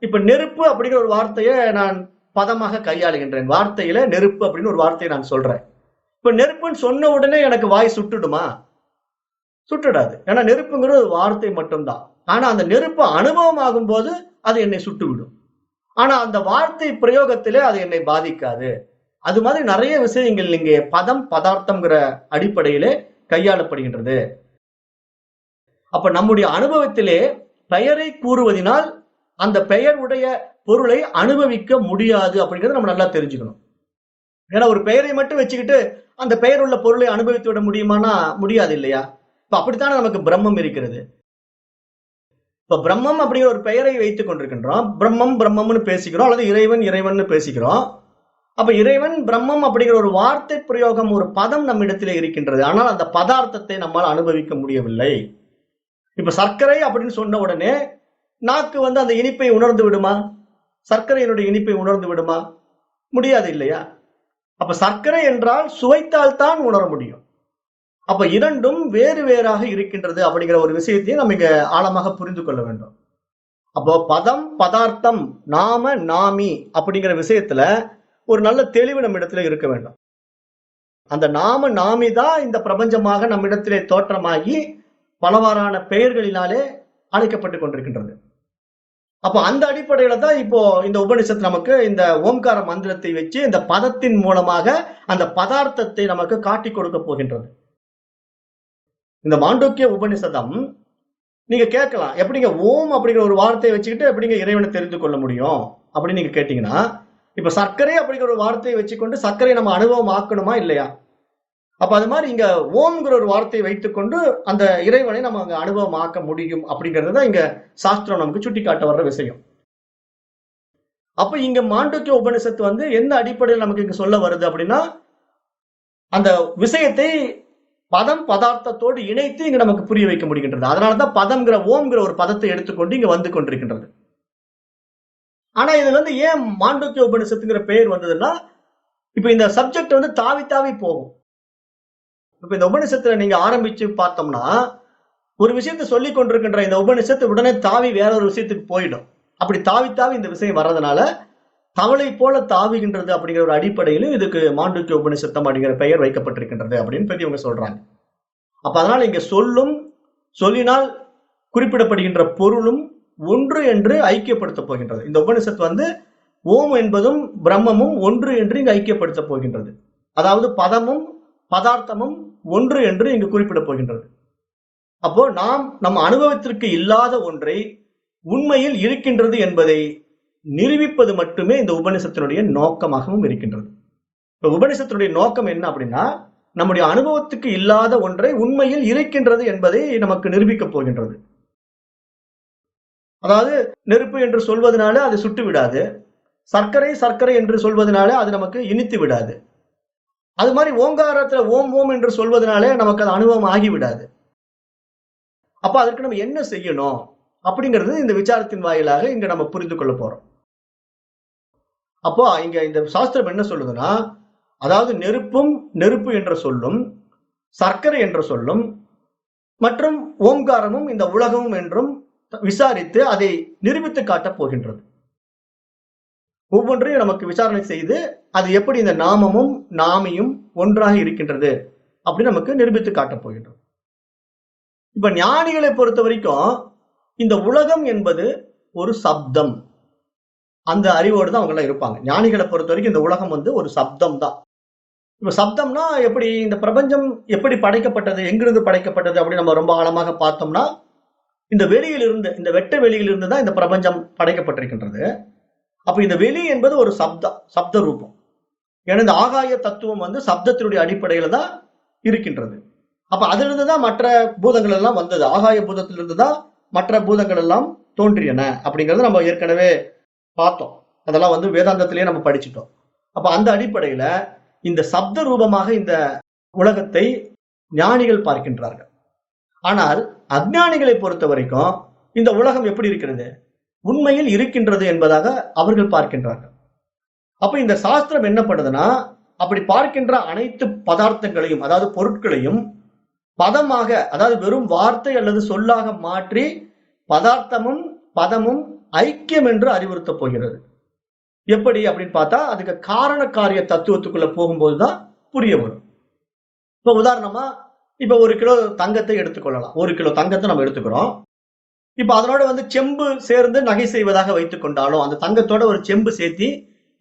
இப்ப நெருப்பு அப்படிங்கிற ஒரு வார்த்தையை நான் பதமாக கையாளுகின்றேன். வார்த்தையில நெருப்பு அப்படின்னு ஒரு வார்த்தையை நான் சொல்றேன். இப்ப நெருப்புன்னு சொன்ன உடனே எனக்கு வாய் சுட்டுடுமா? சுட்டுடாது. ஏன்னா நெருப்புங்கிறது ஒரு வார்த்தை மட்டும்தான். ஆனா அந்த நெருப்பு அனுபவம் ஆகும் போது அது என்னை சுட்டுவிடும். ஆனா அந்த வார்த்தை பிரயோகத்திலே அது என்னை பாதிக்காது. அது மாதிரி நிறைய விஷயங்கள் இங்கே பதம் பதார்த்தம்ங்கிற அடிப்படையிலே கையாளப்படுகின்றது. அப்ப நம்முடைய அனுபவத்திலே பெயரை கூறுவதனால் அந்த பெயர் உடைய பொருளை அனுபவிக்க முடியாது அப்படிங்கறத நம்ம நல்லா தெரிஞ்சுக்கணும். ஏன்னா ஒரு பெயரை மட்டும் வச்சுக்கிட்டு அந்த பெயர் உள்ள பொருளை அனுபவித்து விட முடியுமானா முடியாது இல்லையா? இப்ப அப்படித்தானே நமக்கு பிரம்மம் இருக்கிறது. இப்ப பிரம்மம் அப்படிங்கிற ஒரு பெயரை வைத்துக் கொண்டிருக்கின்றோம். பிரம்மம் பிரம்மம்னு பேசிக்கிறோம், அல்லது இறைவன் இறைவன் பேசிக்கிறோம். அப்ப இறைவன் பிரம்மம் அப்படிங்கிற ஒரு வார்த்தை பிரயோகம், ஒரு பதம் நம்மிடத்திலே இருக்கின்றது. ஆனால் அந்த பதார்த்தத்தை நம்மால் அனுபவிக்க முடியவில்லை. இப்ப சர்க்கரை அப்படின்னு சொன்ன உடனே நாக்கு அந்த இனிப்பை உணர்ந்து விடுமா? சர்க்கரையினுடைய இனிப்பை உணர்ந்து விடுமா? முடியாது இல்லையா? அப்ப சர்க்கரை என்றால் சுவைத்தால் தான் உணர முடியும். அப்ப இரண்டும் வேறு வேறாக இருக்கின்றது அப்படிங்கிற ஒரு விஷயத்தையும் நம்ம இங்க ஆழமாக புரிந்து கொள்ள வேண்டும். அப்போ பதம் பதார்த்தம் நாம நாமி அப்படிங்கிற விஷயத்துல ஒரு நல்ல தெளிவு நம்ம இடத்துல இருக்க வேண்டும். அந்த நாம நாமி தான் இந்த பிரபஞ்சமாக நம்மிடத்திலே தோற்றமாகி பலவாறான பெயர்களினாலே அழைக்கப்பட்டு கொண்டிருக்கின்றது. அப்ப அந்த அடிப்படையில தான் இப்போ இந்த உபனிஷத்து நமக்கு இந்த ஓம்கார மந்திரத்தை வச்சு இந்த பதத்தின் மூலமாக அந்த பதார்த்தத்தை நமக்கு காட்டி கொடுக்க போகின்றது. இந்த மாண்டூக்கிய உபனிஷதம் நீங்க கேட்கலாம், எப்படிங்க ஓம் அப்படிங்கிற ஒரு வார்த்தையை வச்சுக்கிட்டு எப்படிங்க இறைவனை தெரிந்து கொள்ள முடியும் அப்படின்னு நீங்க கேட்டீங்கன்னா, இப்ப சர்க்கரை அப்படிங்கிற ஒரு வார்த்தையை வச்சுக்கொண்டு சர்க்கரை நம்ம அனுபவம் ஆக்கணுமா இல்லையா? அப்ப அது மாதிரி இங்க ஓம்ங்கிற ஒரு வார்த்தையை வைத்துக்கொண்டு அந்த இறைவனை நம்ம அங்க அனுபவம் ஆக்க முடியும் அப்படிங்கறத இங்க சாஸ்திரம் நமக்கு சுட்டி காட்ட வர்ற விஷயம். அப்ப இங்க மாண்டூக்கிய உபனிஷத்து எந்த அடிப்படையில் நமக்கு இங்க சொல்ல வருது அப்படின்னா, அந்த விஷயத்தை பதம் பதார்த்தத்தோடு இணைத்து இங்க நமக்கு புரிய வைக்க முடிகின்றது. அதனாலதான் பதம்ங்கிற ஓம்ங்கிற ஒரு பதத்தை எடுத்துக்கொண்டு இங்க வந்து கொண்டிருக்கின்றது. ஆனா இது ஏன் மாண்டூக்கிய உபனிஷத்துங்கிற பெயர் வந்ததுன்னா, இப்ப இந்த சப்ஜெக்ட் தாவி தாவி போகும். இப்ப இந்த உபனிஷத்துல நீங்க ஆரம்பிச்சு பார்த்தோம்னா, ஒரு விஷயத்தை சொல்லிக் கொண்டிருக்கின்ற இந்த உபனிஷத்து உடனே தாவி வேற ஒரு விஷயத்துக்கு போயிடும். அப்படி தாவி தாவி இந்த விஷயம் வர்றதுனால தவளை போல தாவுகின்றது அப்படிங்கிற ஒரு அடிப்படையிலும் இதுக்கு மாண்டூக்கிய உபனிஷத்தம் அப்படிங்கிற பெயர் வைக்கப்பட்டிருக்கின்றது அப்படின்னு பெரியவங்க சொல்றாங்க. அப்ப அதனால இங்க சொல்லினால் குறிப்பிடப்படுகின்ற பொருளும் ஒன்று என்று ஐக்கியப்படுத்த போகின்றது. இந்த உபனிஷத்து ஓம் என்பதும் பிரம்மமும் ஒன்று என்று இங்கு ஐக்கியப்படுத்த போகின்றது. அதாவது பதமும் பதார்த்தமும் ஒன்று என்று இங்கு குறிப்பிட போகின்றது. அப்போ நம் அனுபவத்திற்கு இல்லாத ஒன்றை உண்மையில் இருக்கின்றது என்பதை நிரூபிப்பது மட்டுமே இந்த உபனிஷத்தினுடைய நோக்கமாகவும் இருக்கின்றது. இப்ப உபனிஷத்தினுடைய நோக்கம் என்ன அப்படின்னா, நம்முடைய அனுபவத்துக்கு இல்லாத ஒன்றை உண்மையில் இருக்கின்றது என்பதை நமக்கு நிரூபிக்க போகின்றது. அதாவது நெருப்பு என்று சொல்வதனால அது சுட்டு விடாது, சர்க்கரை சர்க்கரை என்று சொல்வதனால அது நமக்கு இனித்து விடாது. அது மாதிரி ஓங்காரத்துல ஓம் ஓம் என்று சொல்வதனாலே நமக்கு அது அனுபவம் ஆகிவிடாது. அப்ப அதற்கு நம்ம என்ன செய்யணும் அப்படிங்கிறது இந்த விசாரத்தின் வாயிலாக இங்க நம்ம புரிந்து கொள்ள போறோம். அப்போ இங்க இந்த சாஸ்திரம் என்ன சொல்லுதுன்னா, அதாவது நெருப்பு என்ற சொல்லும் சர்க்கரை என்ற சொல்லும் மற்றும் ஓம்காரமும் இந்த உலகமும் என்றும் விசாரித்து அதை நிரூபித்து காட்டப் போகின்றது. ஒவ்வொன்றையும் நமக்கு விசாரணை செய்து அது எப்படி இந்த நாமமும் நாமியும் ஒன்றாக இருக்கின்றது அப்படின்னு நமக்கு நிரூபித்து காட்டப் போகின்றது. இப்ப ஞானிகளை பொறுத்த வரைக்கும் இந்த உலகம் என்பது ஒரு சப்தம், அந்த அறிவோடு தான் அவங்க எல்லாம் இருப்பாங்க. ஞானிகளை பொறுத்த வரைக்கும் இந்த உலகம் ஒரு சப்தம் தான். இப்ப சப்தம்னா எப்படி இந்த பிரபஞ்சம் எப்படி படைக்கப்பட்டது, எங்கிருந்து படைக்கப்பட்டது அப்படின்னு நம்ம ரொம்ப ஆழமாக பார்த்தோம்னா, இந்த வெளியிலிருந்து, இந்த வெட்ட வெளியிலிருந்து தான் இந்த பிரபஞ்சம் படைக்கப்பட்டிருக்கின்றது. அப்ப இந்த வெளி என்பது ஒரு சப்த ரூபம். ஏன்னா இந்த ஆகாய தத்துவம் சப்தத்தினுடைய அடிப்படையில தான் இருக்கின்றது. அப்ப அதிலிருந்து தான் மற்ற பூதங்கள் எல்லாம் வந்தது. ஆகாய பூதத்திலிருந்து தான் மற்ற பூதங்கள் எல்லாம் தோன்றியன அப்படிங்கறத நம்ம ஏற்கனவே பார்த்தோம். அதெல்லாம் வேதாந்தத்திலேயே நம்ம படிச்சுட்டோம். அப்ப அந்த அடிப்படையில இந்த சப்த ரூபமாக இந்த உலகத்தை ஞானிகள் பார்க்கின்றார்கள். ஆனால் அஞ்ஞானிகளை பொறுத்த வரைக்கும் இந்த உலகம் எப்படி இருக்கிறது, உண்மையில் இருக்கின்றது என்பதாக அவர்கள் பார்க்கின்றார்கள். அப்ப இந்த சாஸ்திரம் என்ன பண்ணுதுன்னா, அப்படி பார்க்கின்ற அனைத்து பதார்த்தங்களையும், அதாவது பொருட்களையும் பதமாக, அதாவது வெறும் வார்த்தை அல்லது சொல்லாக மாற்றி பதார்த்தமும் பதமும் ஐக்கியம் என்று அறிவுறுத்த போகிறது. எப்படி அப்படின்னு பார்த்தா அதுக்கு காரண காரிய தத்துவத்துக்குள்ள போகும்போதுதான் புரிய வரும். இப்ப உதாரணமா இப்ப 1 கிலோ தங்கத்தை எடுத்துக்கொள்ளலாம். 1 கிலோ தங்கத்தை நம்ம எடுத்துக்கிறோம். இப்ப அதனோட செம்பு சேர்ந்து நகை செய்வதாக வைத்துக் கொண்டாலும், அந்த தங்கத்தோட ஒரு செம்பு சேர்த்தி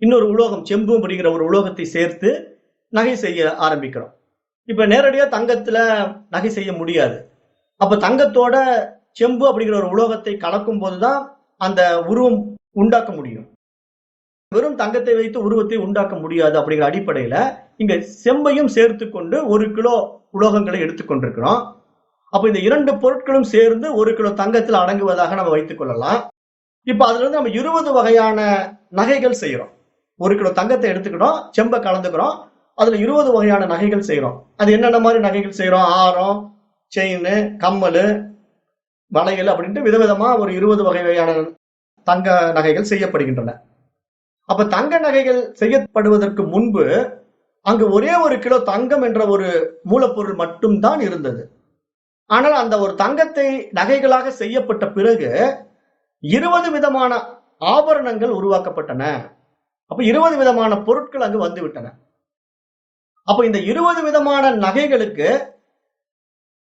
இன்னொரு உலோகம், செம்பு அப்படிங்கிற ஒரு உலோகத்தை சேர்த்து நகை செய்ய ஆரம்பிக்கிறோம். இப்ப நேரடியா தங்கத்துல நகை செய்ய முடியாது. அப்ப தங்கத்தோட செம்பு அப்படிங்கிற ஒரு உலோகத்தை கலக்கும் போதுதான் அந்த உருவம் உண்டாக்க முடியும். வெறும் தங்கத்தை வைத்து உருவத்தை உண்டாக்க முடியாது. அப்படிங்கிற அடிப்படையில இங்க செம்பையும் சேர்த்து கொண்டு 1 கிலோ உலோகங்களை எடுத்துக்கொண்டிருக்கிறோம். அப்ப இந்த 2 பொருட்களும் சேர்ந்து 1 கிலோ தங்கத்தில் அடங்குவதாக நம்ம வைத்துக் கொள்ளலாம். இப்ப அதுல இருந்து நம்ம 20 வகையான நகைகள் செய்யறோம். 1 கிலோ தங்கத்தை எடுத்துக்கிறோம், செம்ப கலந்துக்கிறோம். அதுல 20 வகையான நகைகள் செய்யறோம். அது என்னென்ன மாதிரி நகைகள் செய்யறோம்? ஆரம், செயின், கம்மலு, வளையல் அப்படின்ட்டு விதவிதமா ஒரு 20 வகையான தங்க நகைகள் செய்யப்படுகின்றன. அப்ப தங்க நகைகள் செய்யப்படுவதற்கு முன்பு அங்கு ஒரே 1 கிலோ தங்கம் என்ற ஒரு மூலப்பொருள் மட்டும்தான் இருந்தது. ஆனால் அந்த ஒரு தங்கத்தை நகைகளாக செய்யப்பட்ட பிறகு 20 விதமான ஆபரணங்கள் உருவாக்கப்பட்டன. அப்ப 20 விதமான பொருட்கள் அங்கு வந்து விட்டன. அப்ப இந்த 20 விதமான நகைகளுக்கு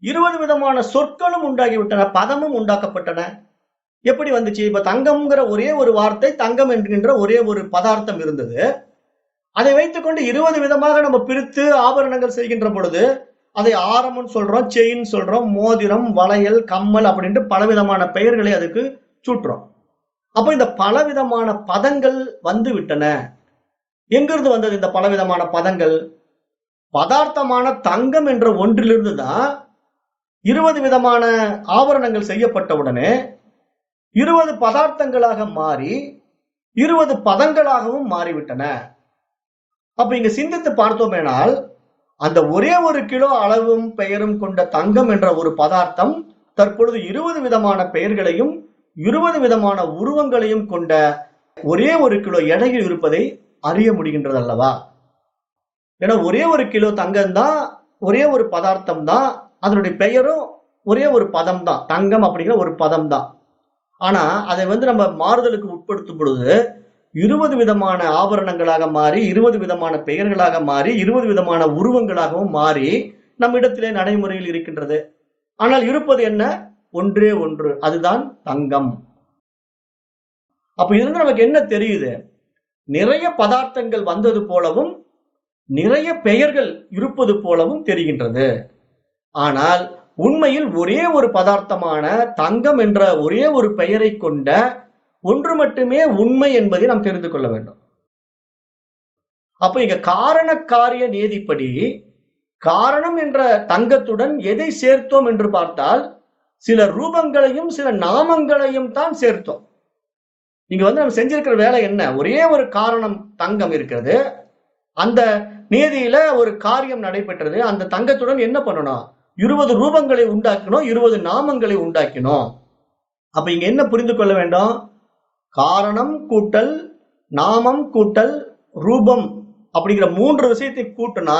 20 விதமான சொற்களும் உண்டாகிவிட்டன, பதமும் உண்டாக்கப்பட்டன. எப்படி வந்துச்சு? இப்ப தங்கம்ங்கிற ஒரே ஒரு வார்த்தை, தங்கம் என்கின்ற ஒரே ஒரு பதார்த்தம் இருந்தது. அதை வைத்துக்கொண்டு 20 விதமாக நம்ம பிரித்து ஆபரணங்கள் செய்கின்ற பொழுது அதை ஆரம்னு சொல்றோம், செயின் சொல்றோம், மோதிரம், வளையல், கம்மல் அப்படின்ட்டு பலவிதமான பெயர்களை அதுக்கு சூட்டுறோம். அப்ப இந்த பலவிதமான பதங்கள் வந்து விட்டன. எங்கிருந்து வந்தது இந்த பலவிதமான பதங்கள்? பதார்த்தமான தங்கம் என்ற ஒன்றிலிருந்து தான் 20 விதமான ஆபரணங்கள் செய்யப்பட்ட உடனே 20 பதார்த்தங்களாக மாறி 20 பதங்களாகவும் மாறிவிட்டன. அப்ப இங்க சிந்தித்து பார்த்தோமேனால் அந்த ஒரே 1 கிலோ அளவும் பெயரும் கொண்ட தங்கம் என்ற ஒரு பதார்த்தம் தற்பொழுது 20 விதமான பெயர்களையும் 20 விதமான உருவங்களையும் கொண்ட ஒரே 1 கிலோ எடையில் இருப்பதை அறிய முடிகின்றது அல்லவா? ஏன்னா ஒரே 1 கிலோ தங்கம் தான், ஒரே ஒரு பதார்த்தம் தான், அதனுடைய பெயரும் ஒரே ஒரு பதம் தான், தங்கம் அப்படிங்கிற ஒரு பதம் தான். ஆனா அதை நம்ம மாறுதலுக்கு உட்படுத்தும் பொழுது 20 விதமான ஆபரணங்களாக மாறி 20 விதமான பெயர்களாக மாறி 20 விதமான உருவங்களாகவும் மாறி நம்மிடத்திலே நடைமுறையில் இருக்கின்றது. ஆனால் இருப்பது என்ன? ஒன்றே ஒன்று, அதுதான் தங்கம். அப்ப இதிலிருந்து நமக்கு என்ன தெரியுது? நிறைய பதார்த்தங்கள் வந்தது போலவும் நிறைய பெயர்கள் இருப்பது போலவும் தெரிகின்றது. ஆனால் உண்மையில் ஒரே ஒரு பதார்த்தமான தங்கம் என்ற ஒரே ஒரு பெயரை கொண்ட ஒன்று மட்டுமே உண்மை என்பதை நாம் தெரிந்து கொள்ள வேண்டும். அப்ப இங்க காரண காரிய நீதிப்படி காரணம் என்ற தங்கத்துடன் எதை சேர்த்தோம் என்று பார்த்தால் சில ரூபங்களையும் சில நாமங்களையும் தான் சேர்த்தோம். இங்க நம்ம செஞ்சிருக்கிற வேலை என்ன? ஒரே ஒரு காரணம் தங்கம் இருக்கிறது, அந்த நீதியில ஒரு காரியம் நடைபெற்றது. அந்த தங்கத்துடன் என்ன பண்ணணும்? 20 ரூபங்களை உண்டாக்கணும், 20 நாமங்களை உண்டாக்கினோம். அப்ப இங்க என்ன புரிந்து கொள்ள வேண்டும்? காரணம் கூட்டல் நாமம் கூட்டல் ரூபம் அப்படிங்கிற 3 விஷயத்தை கூட்டினா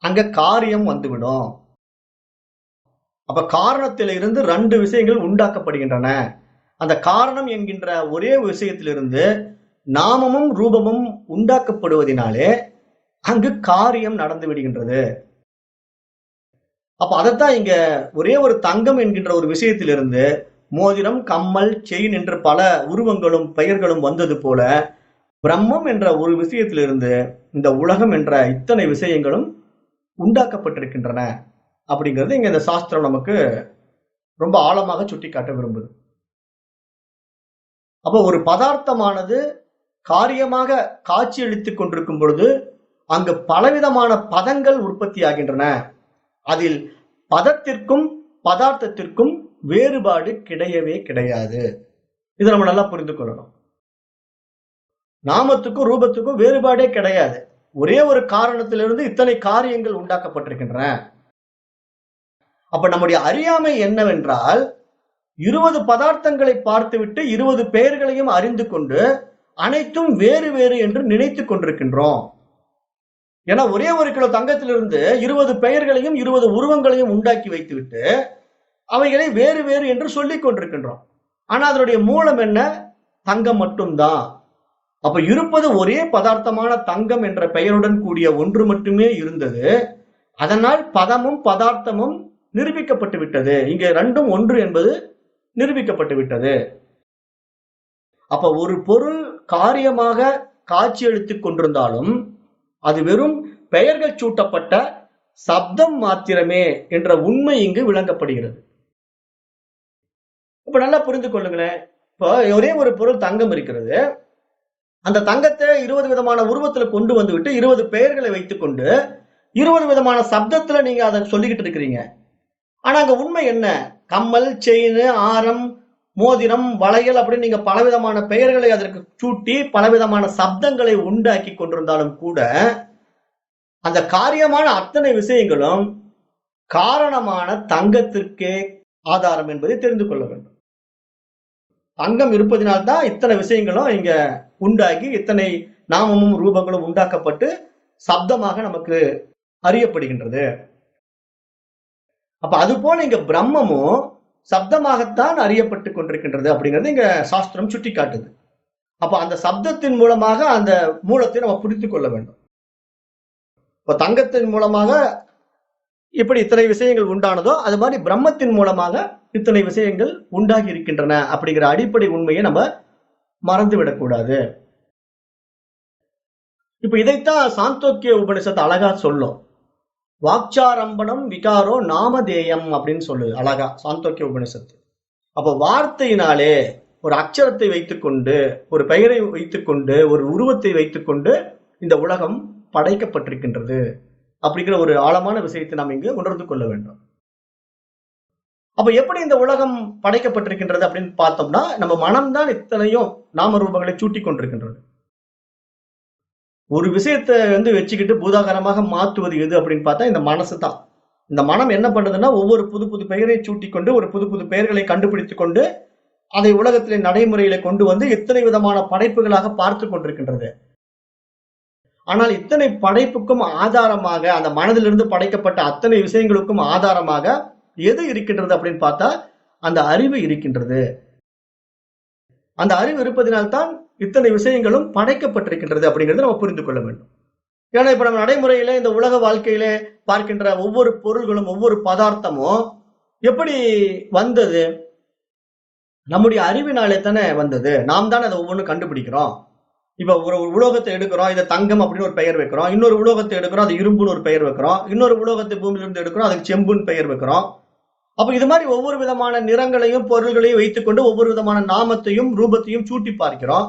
அங்க காரியம் வந்துவிடும். அப்ப காரணத்திலிருந்து 2 விஷயங்கள் உண்டாக்கப்படுகின்றன. அந்த காரணம் என்கின்ற ஒரே விஷயத்திலிருந்து நாமமும் ரூபமும் உண்டாக்கப்படுவதனாலே அங்கு காரியம் நடந்து விடுகின்றது. அப்ப அதைத்தான் இங்க ஒரே ஒரு தங்கம் என்கின்ற ஒரு விஷயத்திலிருந்து மோதிரம், கம்மல், செயின் என்று பல உருவங்களும் பெயர்களும் வந்தது போல பிரம்மம் என்ற ஒரு விஷயத்திலிருந்து இந்த உலகம் என்ற இத்தனை விஷயங்களும் உண்டாக்கப்பட்டிருக்கின்றன அப்படிங்கிறது இங்க இந்த சாஸ்திரம் நமக்கு ரொம்ப ஆழமாக சுட்டிக்காட்ட விரும்புது. அப்ப ஒரு பதார்த்தமானது காரியமாக காட்சியளித்துக் கொண்டிருக்கும் பொழுது அங்கு பலவிதமான பதங்கள் உற்பத்தி ஆகின்றன. அதில் பதத்திற்கும் பதார்த்தத்திற்கும் வேறுபாடு கிடையவே கிடையாது. இதை நம்ம நல்லா புரிந்து கொள்ளணும். நாமத்துக்கும் ரூபத்துக்கும் வேறுபாடே கிடையாது. ஒரே ஒரு காரணத்திலிருந்து இத்தனை காரியங்கள் உண்டாக்கப்பட்டிருக்கின்றன. அப்ப நம்முடைய அறியாமை என்னவென்றால் 20 பதார்த்தங்களை பார்த்துவிட்டு 20 பெயர்களையும் அறிந்து கொண்டு அனைத்தும் வேறு வேறு என்று நினைத்துக் கொண்டிருக்கின்றோம். ஏன்னா ஒரே 1 கிலோ தங்கத்திலிருந்து 20 பெயர்களையும் 20 உருவங்களையும் உண்டாக்கி வைத்துவிட்டு அவைகளை வேறு வேறு என்று சொல்லிக் கொண்டிருக்கின்றோம். ஆனா அதனுடைய மூலம் என்ன? தங்கம் மட்டும்தான். அப்ப இருப்பது ஒரே பதார்த்தமான தங்கம் என்ற பெயருடன் கூடிய ஒன்று மட்டுமே இருந்தது. அதனால் பதமும் பதார்த்தமும் நிரூபிக்கப்பட்டு விட்டது. இங்க 2ம் ஒன்று என்பது நிரூபிக்கப்பட்டு விட்டது. அப்ப ஒரு பொருள் காரியமாக காட்சியளித்துக் கொண்டிருந்தாலும் அது வெறும் பெயர்கள் சூட்டப்பட்ட சப்தம் மாத்திரமே என்ற உண்மை இங்கு விளங்கப்படுகிறது. இப்ப நல்லா புரிந்து கொள்ளுங்களேன். இப்போ ஒரே ஒரு பொருள் தங்கம் இருக்கிறது. அந்த தங்கத்தை 20 விதமான உருவத்துல கொண்டு வந்து விட்டு 20 பெயர்களை வைத்துக் கொண்டு 20 விதமான சப்தத்துல நீங்க அதை சொல்லிக்கிட்டு இருக்கிறீங்க. ஆனா அங்க உண்மை என்ன? கம்மல், செயின், ஆரம், மோதிரம், வளையல் அப்படின்னு நீங்க பலவிதமான பெயர்களை அதற்கு சூட்டி பலவிதமான சப்தங்களை உண்டாக்கி கொண்டிருந்தாலும் கூட அந்த காரியமான அத்தனை விஷயங்களும் காரணமான தங்கத்திற்கே ஆதாரம் என்பதை தெரிந்து கொள்ள வேண்டும். தங்கம் இருப்பதினால்தான் இத்தனை விஷயங்களும் இங்க உண்டாகி இத்தனை நாமமும் ரூபங்களும் உண்டாக்கப்பட்டு சப்தமாக நமக்கு அறியப்படுகின்றது. அப்ப அது போல இங்க பிரம்மமும் சப்தமாகத்தான் அறியப்பட்டு கொண்டிருக்கின்றது அப்படிங்கிறது இங்க சாஸ்திரம் சுட்டி காட்டுது. அப்ப அந்த சப்தத்தின் மூலமாக அந்த மூலத்தை நம்ம புரிந்து கொள்ள வேண்டும். இப்ப தங்கத்தின் மூலமாக இப்படி இத்தனை விஷயங்கள் உண்டானதோ அது மாதிரி பிரம்மத்தின் மூலமாக இத்தனை விஷயங்கள் உண்டாகி இருக்கின்றன அப்படிங்கிற அடிப்படை உண்மையை நம்ம மறந்து விடக்கூடாது. இப்ப இதைத்தான் சாந்தோக்கிய உபனிஷத்து அழகா சொல்லும். வாக்சாரம்பணம் விகாரோ நாமதேயம் அப்படின்னு சொல்லுது அழகா சாந்தோக்கிய உபனிஷத்து. அப்ப வார்த்தையினாலே ஒரு அக்ஷரத்தை வைத்துக்கொண்டு, ஒரு பெயரை வைத்துக்கொண்டு, ஒரு உருவத்தை வைத்துக்கொண்டு இந்த உலகம் படைக்கப்பட்டிருக்கின்றது அப்படிங்கிற ஒரு ஆழமான விஷயத்தை நாம் இங்கு உணர்ந்து கொள்ள வேண்டும். அப்ப எப்படி இந்த உலகம் படைக்கப்பட்டிருக்கின்றது அப்படின்னு பார்த்தோம்னா, நம்ம மனம்தான் இத்தனையும் நாம ரூபங்களை சூட்டி கொண்டிருக்கின்றது. ஒரு விஷயத்தை வச்சுக்கிட்டு பூதாகரமாக மாற்றுவது எது அப்படின்னு பார்த்தா இந்த மனசு தான். இந்த மனம் என்ன பண்ணுதுன்னா ஒவ்வொரு புது புது பெயரை சூட்டி கொண்டு, ஒரு புது புது பெயர்களை கண்டுபிடித்துக் கொண்டு அதை உலகத்திலே நடைமுறையில கொண்டு வந்து இத்தனை விதமான படைப்புகளாக பார்த்து கொண்டிருக்கின்றது. ஆனால் இத்தனை படைப்புக்கும் ஆதாரமாக, அந்த மனதிலிருந்து படைக்கப்பட்ட அத்தனை விஷயங்களுக்கும் ஆதாரமாக எது இருக்கின்றது அப்படின்னு பார்த்தா அந்த அறிவு இருக்கின்றது. அந்த அறிவு இருப்பதினால்தான் இத்தனை விஷயங்களும் படைக்கப்பட்டிருக்கின்றது அப்படிங்கிறத நம்ம புரிந்து கொள்ள வேண்டும். ஏன்னா இப்ப நம்ம நடைமுறையில இந்த உலக வாழ்க்கையில பார்க்கின்ற ஒவ்வொரு பொருள்களும் ஒவ்வொரு பதார்த்தமும் எப்படி வந்தது? நம்முடைய அறிவினாலே தானே வந்தது. நாம் தானே அதை ஒவ்வொன்றும் கண்டுபிடிக்கிறோம். இப்ப ஒரு உலோகத்தை எடுக்கிறோம், இதை தங்கம் அப்படின்னு ஒரு பெயர் வைக்கிறோம். இன்னொரு உலோகத்தை எடுக்கிறோம், அது இரும்புன்னு ஒரு பெயர் வைக்கிறோம். இன்னொரு உலோகத்தை பூமியிலிருந்து எடுக்கிறோம், அதுக்கு செம்புன்னு பெயர் வைக்கிறோம். அப்ப இது மாதிரி ஒவ்வொரு விதமான நிறங்களையும் பொருள்களையும் வைத்துக்கொண்டு ஒவ்வொரு விதமான நாமத்தையும் ரூபத்தையும் சூட்டி பார்க்கிறோம்.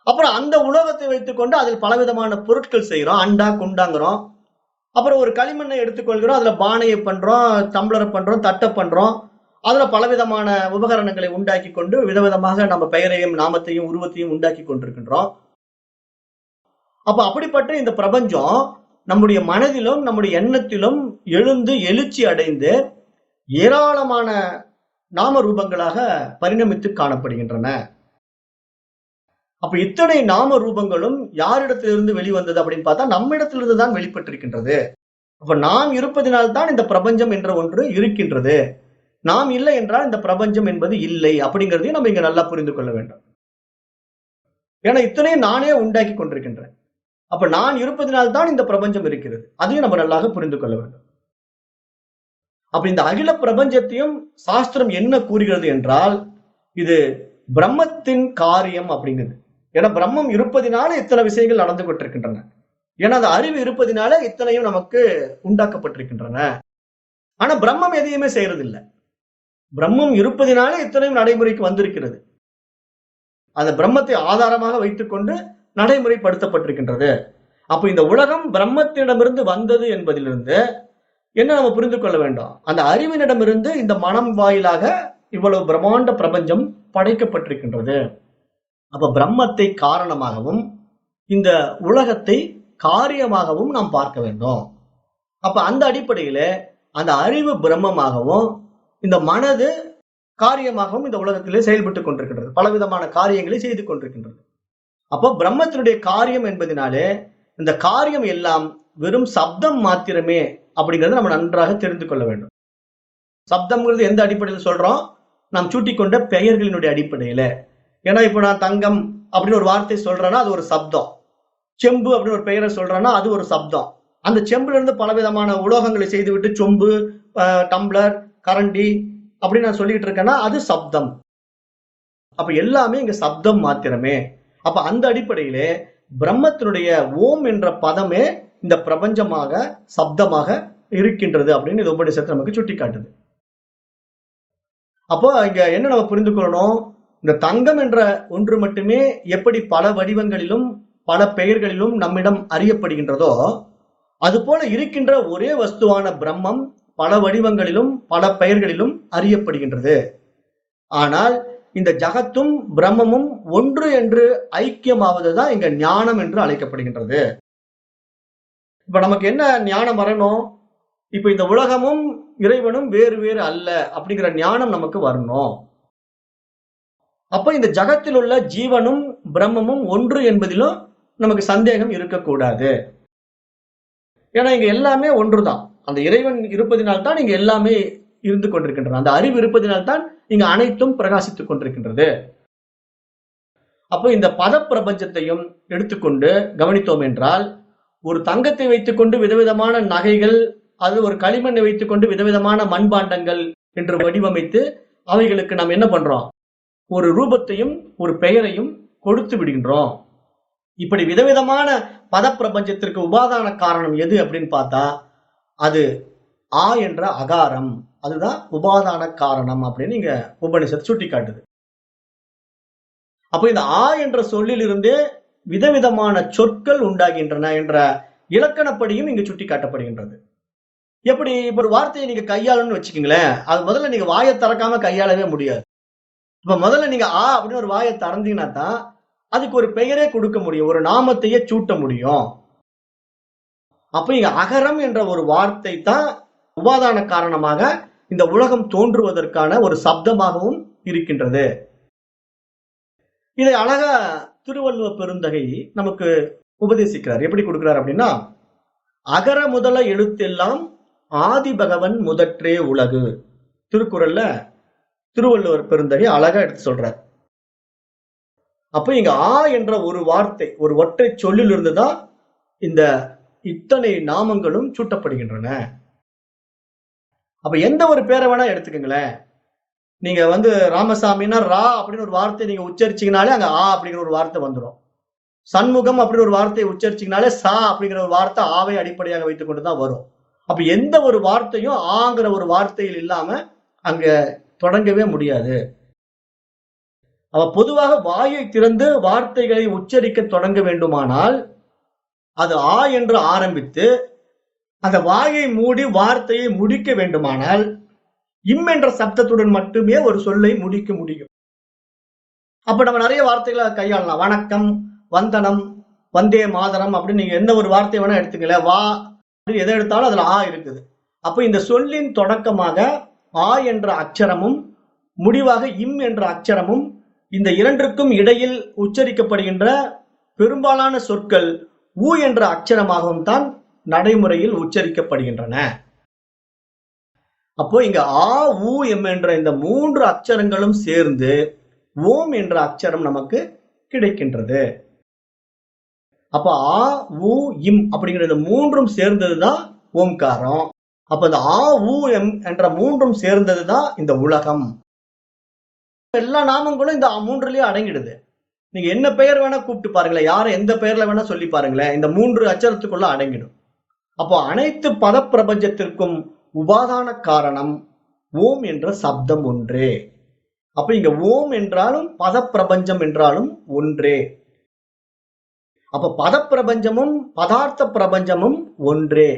அப்புறம் அந்த உலோகத்தை வைத்துக்கொண்டு அதில் பலவிதமான பொருட்கள் செய்கிறோம். அண்டா குண்டாங்கிறோம். அப்புறம் ஒரு களிமண்ணை எடுத்துக்கொள்கிறோம், அதுல பானையை பண்றோம், டம்ளரை பண்றோம், தட்டை பண்றோம். அதுல பலவிதமான உபகரணங்களை உண்டாக்கி கொண்டு விதவிதமாக நம்ம பெயரையும் நாமத்தையும் உருவத்தையும் உண்டாக்கி கொண்டிருக்கின்றோம். அப்ப அப்படிப்பட்ட இந்த பிரபஞ்சம் நம்முடைய மனதிலும் நம்முடைய எண்ணத்திலும் எழுந்து எழுச்சி அடைந்து ஏராளமான நாம ரூபங்களாக பரிணமித்து காணப்படுகின்றன. அப்ப இத்தனை நாம ரூபங்களும் யாரிடத்திலிருந்து வெளிவந்தது அப்படின்னு பார்த்தா நம்மிடத்திலிருந்து தான் வெளிப்பட்டிருக்கின்றது. அப்ப நாம் இருப்பதினால்தான் இந்த பிரபஞ்சம் என்ற ஒன்று இருக்கின்றது. நாம் இல்லை என்றால் இந்த பிரபஞ்சம் என்பது இல்லை அப்படிங்கிறதையும் நம்ம இங்க நல்லா புரிந்து கொள்ள வேண்டும். ஏன்னா இத்தனையும் நானே உண்டாக்கி கொண்டிருக்கின்றேன். அப்ப நான் இருப்பதினால்தான் இந்த பிரபஞ்சம் இருக்கிறது. அதையும் நம்ம நல்லாக புரிந்து கொள்ள வேண்டும். அப்ப இந்த அகில பிரபஞ்சத்தையும் சாஸ்திரம் என்ன கூறுகிறது என்றால் இது பிரம்மத்தின் காரியம் அப்படிங்கிறது. ஏன்னா பிரம்மம் இருப்பதினால இத்தனை விஷயங்கள் நடந்து கொண்டிருக்கின்றன. ஏன்னா அந்த அறிவு இருப்பதினால இத்தனையும் நமக்கு உண்டாக்கப்பட்டிருக்கின்றன. ஆனா பிரம்மம் எதையுமே செய்யறதில்லை. பிரம்மம் இருப்பதினாலே இத்தனையும் நடைமுறைக்கு வந்திருக்கிறது. அந்த பிரம்மத்தை ஆதாரமாக வைத்துக் கொண்டு நடைமுறைப்படுத்தப்பட்டிருக்கின்றது. அப்ப இந்த உலகம் பிரம்மத்திடமிருந்து வந்தது என்பதிலிருந்து என்ன நம்ம புரிந்து கொள்ள வேண்டும்? அந்த அறிவினிடமிருந்து இந்த மனம் வாயிலாக இவ்வளவு பிரம்மாண்ட பிரபஞ்சம் படைக்கப்பட்டிருக்கின்றது. அப்ப பிரம்மத்தை காரணமாகவும் இந்த உலகத்தை காரியமாகவும் நாம் பார்க்க வேண்டும். அப்ப அந்த அடிப்படையில அந்த அறிவு பிரம்மமாகவும் இந்த மனது காரியமாகவும் இந்த உலகத்திலே செயல்பட்டுக் கொண்டிருக்கின்றது. பலவிதமான காரியங்களை செய்து கொண்டிருக்கின்றது. அப்போ பிரம்மத்தினுடைய காரியம் என்பதனாலே இந்த காரியம் எல்லாம் வெறும் சப்தம் மாத்திரமே அப்படிங்கறத நம்ம நன்றாக தெரிந்து கொள்ள வேண்டும். சப்தம்ங்கிறது எந்த அடிப்படையில் சொல்றோம்? நாம் சூட்டிக்கொண்ட பெயர்களினுடைய அடிப்படையில. ஏன்னா இப்ப நான் தங்கம் அப்படின்னு ஒரு வார்த்தை சொல்றேன்னா அது ஒரு சப்தம். செம்பு அப்படின்னு ஒரு பெயரை சொல்றேன்னா அது ஒரு சப்தம். அந்த செம்புல இருந்து பலவிதமான உலோகங்களை செய்துவிட்டு சொம்பு, டம்ளர், கரண்டி அப்படின்னு நான் சொல்லிட்டு இருக்கேன்னா அது சப்தம். அப்ப எல்லாமே இங்க சப்தம் மாத்திரமே. அப்ப அந்த அடிப்படையிலே பிரம்மத்தினுடைய ஓம் என்ற பதமே இந்த பிரபஞ்சமாக சப்தமாக இருக்கின்றது அப்படின்னு இந்த உபநிஷத்து நமக்கு சுட்டி காட்டுது. அப்போ இங்க என்ன நம்ம புரிந்து கொள்ளணும்? இந்த தங்கம் என்ற ஒன்று மட்டுமே எப்படி பல வடிவங்களிலும் பல பெயர்களிலும் நம்மிடம் அறியப்படுகின்றதோ அது போல இருக்கின்ற ஒரே வஸ்துவான பிரம்மம் பல வடிவங்களிலும் பல பெயர்களிலும் அறியப்படுகின்றது. ஆனால் இந்த ஜகத்தும் பிரம்மமும் ஒன்று என்று ஐக்கியமாவதுதான் இங்க ஞானம் என்று அழைக்கப்படுகின்றது. இப்ப நமக்கு என்ன ஞானம் வரணும்? இப்ப இந்த உலகமும் இறைவனும் வேறு வேறு அல்ல அப்படிங்கிற ஞானம் நமக்கு வரணும். அப்ப இந்த ஜகத்தில் உள்ள ஜீவனும் பிரம்மமும் ஒன்று என்பதிலும் நமக்கு சந்தேகம் இருக்கக்கூடாது. ஏன்னா இங்க எல்லாமே ஒன்றுதான். அந்த இறைவன் இருப்பதினால்தான் இங்க எல்லாமே இருந்து கொண்டிருக்கின்றன. அந்த அறிவு இருப்பதினால்தான் இங்க அனைத்தும் பிரகாசித்துக் கொண்டிருக்கின்றது. அப்போ இந்த பத பிரபஞ்சத்தையும் எடுத்துக்கொண்டு கவனித்தோம் என்றால், ஒரு தங்கத்தை வைத்துக்கொண்டு விதவிதமான நகைகள், அது ஒரு களிமண்ணை வைத்துக்கொண்டு விதவிதமான மண்பாண்டங்கள் என்று வடிவமைத்து அவைகளுக்கு நாம் என்ன பண்றோம்? ஒரு ரூபத்தையும் ஒரு பெயரையும் கொடுத்து விடுகின்றோம். இப்படி விதவிதமான பத பிரபஞ்சத்திற்கு உபாதான காரணம் எது அப்படின்னு பார்த்தா, அது ஆ என்ற அகாரம். அதுதான் உபாதான காரணம் அப்படின்னு இங்க உபனிஷத் சுட்டி காட்டுது. அப்ப இந்த ஆ என்ற சொல்லில் இருந்தே விதவிதமான சொற்கள் உண்டாகின்றன என்ற இலக்கணப்படியும் இங்கு சுட்டி காட்டப்படுகின்றது. எப்படி இப்ப ஒரு வார்த்தையை நீங்க கையாளணும்னு வச்சுக்கீங்களேன், அது முதல்ல நீங்க வாயை திறக்காம கையாளவே முடியாது. இப்ப முதல்ல நீங்க ஆ அப்படின்னு ஒரு வாயை திறந்தீங்கன்னா தான் அதுக்கு ஒரு பெயரே கொடுக்க முடியும், ஒரு நாமத்தையே சூட்ட முடியும். அப்ப இங்க அகரம் என்ற ஒரு வார்த்தை தான் உபாதான காரணமாக இந்த உலகம் தோன்றுவதற்கான ஒரு சப்தமாகவும் இருக்கின்றது. இதை அழகா திருவள்ளுவ பெருந்தகை நமக்கு உபதேசிக்கிறார். எப்படி கொடுக்கிறார் அப்படின்னா, அகர முதல எழுத்தெல்லாம் ஆதி பகவன் முதற்றே உலகு. திருக்குறள்ல திருவள்ளுவர் பெருந்தகை அழகா எடுத்து சொல்றார். அப்ப இங்க ஆ என்ற ஒரு வார்த்தை, ஒரு ஒற்றை சொல்லில் இருந்துதான் இந்த இத்தனை நாமங்களும் சூட்டப்படுகின்றன. அப்ப எந்த ஒரு பேரை வேணா எடுத்துக்கங்களேன். நீங்க ராமசாமின்னா ரா அப்படின்னு ஒரு வார்த்தை நீங்க உச்சரிச்சீங்கனாலே அங்க ஆ அப்படிங்கிற ஒரு வார்த்தை வந்துடும். சண்முகம் அப்படின்னு ஒரு வார்த்தையை உச்சரிச்சீங்கனாலே சா அப்படிங்கிற ஒரு வார்த்தை ஆவை அடிப்படையாக வைத்துக் கொண்டுதான் வரும். அப்ப எந்த ஒரு வார்த்தையும் ஆங்கிற ஒரு வார்த்தையில் இல்லாம அங்க தொடங்கவே முடியாது. அவ பொதுவாக வாயை திறந்து வார்த்தைகளை உச்சரிக்க தொடங்க வேண்டுமானால் அது ஆ என்று ஆரம்பித்து அந்த வாயை மூடி வார்த்தையை முடிக்க வேண்டுமானால் இம் என்ற சப்தத்துடன் மட்டுமே ஒரு சொல்லை முடிக்க முடியும். அப்ப நம்ம நிறைய வார்த்தைகளை கையாளலாம். வணக்கம், வந்தனம், வந்தே மாதரம் அப்படின்னு நீங்க எந்த ஒரு வார்த்தை வேணா எடுத்துக்கல, வா அப்படின்னு எதை எடுத்தாலும் அதுல ஆ இருக்குது. அப்ப இந்த சொல்லின் தொடக்கமாக ஆ என்ற அக்ஷரமும் முடிவாக இம் என்ற அக்ஷரமும், இந்த இரண்டிற்கும் இடையில் உச்சரிக்கப்படுகின்ற பெரும்பாலான சொற்கள் ஊ என்ற அக்ஷரமாகவும் தான் நடைமுறையில் உச்சரிக்கப்படுகின்றன. அப்போ இங்க ஆ ஊ எம் என்ற இந்த மூன்று அக்ஷரங்களும் சேர்ந்து ஓம் என்ற அக்ஷரம் நமக்கு கிடைக்கின்றது. அப்ப ஆ ஊ இம் அப்படிங்கிற இந்த மூன்றும் சேர்ந்ததுதான் ஓம்காரம். அப்ப இந்த ஆ ஊ எம் என்ற மூன்றும் சேர்ந்ததுதான் இந்த உலகம். எல்லா நாமங்களும் இந்த மூன்றுலயே அடங்கிடுது. நீங்க என்ன பெயர் வேணா கூப்பிட்டு பாருங்களேன், யாரை எந்த பெயர்ல வேணா சொல்லி பாருங்களேன், இந்த மூன்று அச்சரத்துக்குள்ள அடங்கிடும். அப்போ அனைத்து பத பிரபஞ்சத்திற்கும் உபாதான காரணம் ஓம் என்ற சப்தம் ஒன்றே. அப்ப இங்க ஓம் என்றாலும் பத பிரபஞ்சம் என்றாலும் ஒன்றே. அப்ப பத பிரபஞ்சமும் பதார்த்த பிரபஞ்சமும் ஒன்றே.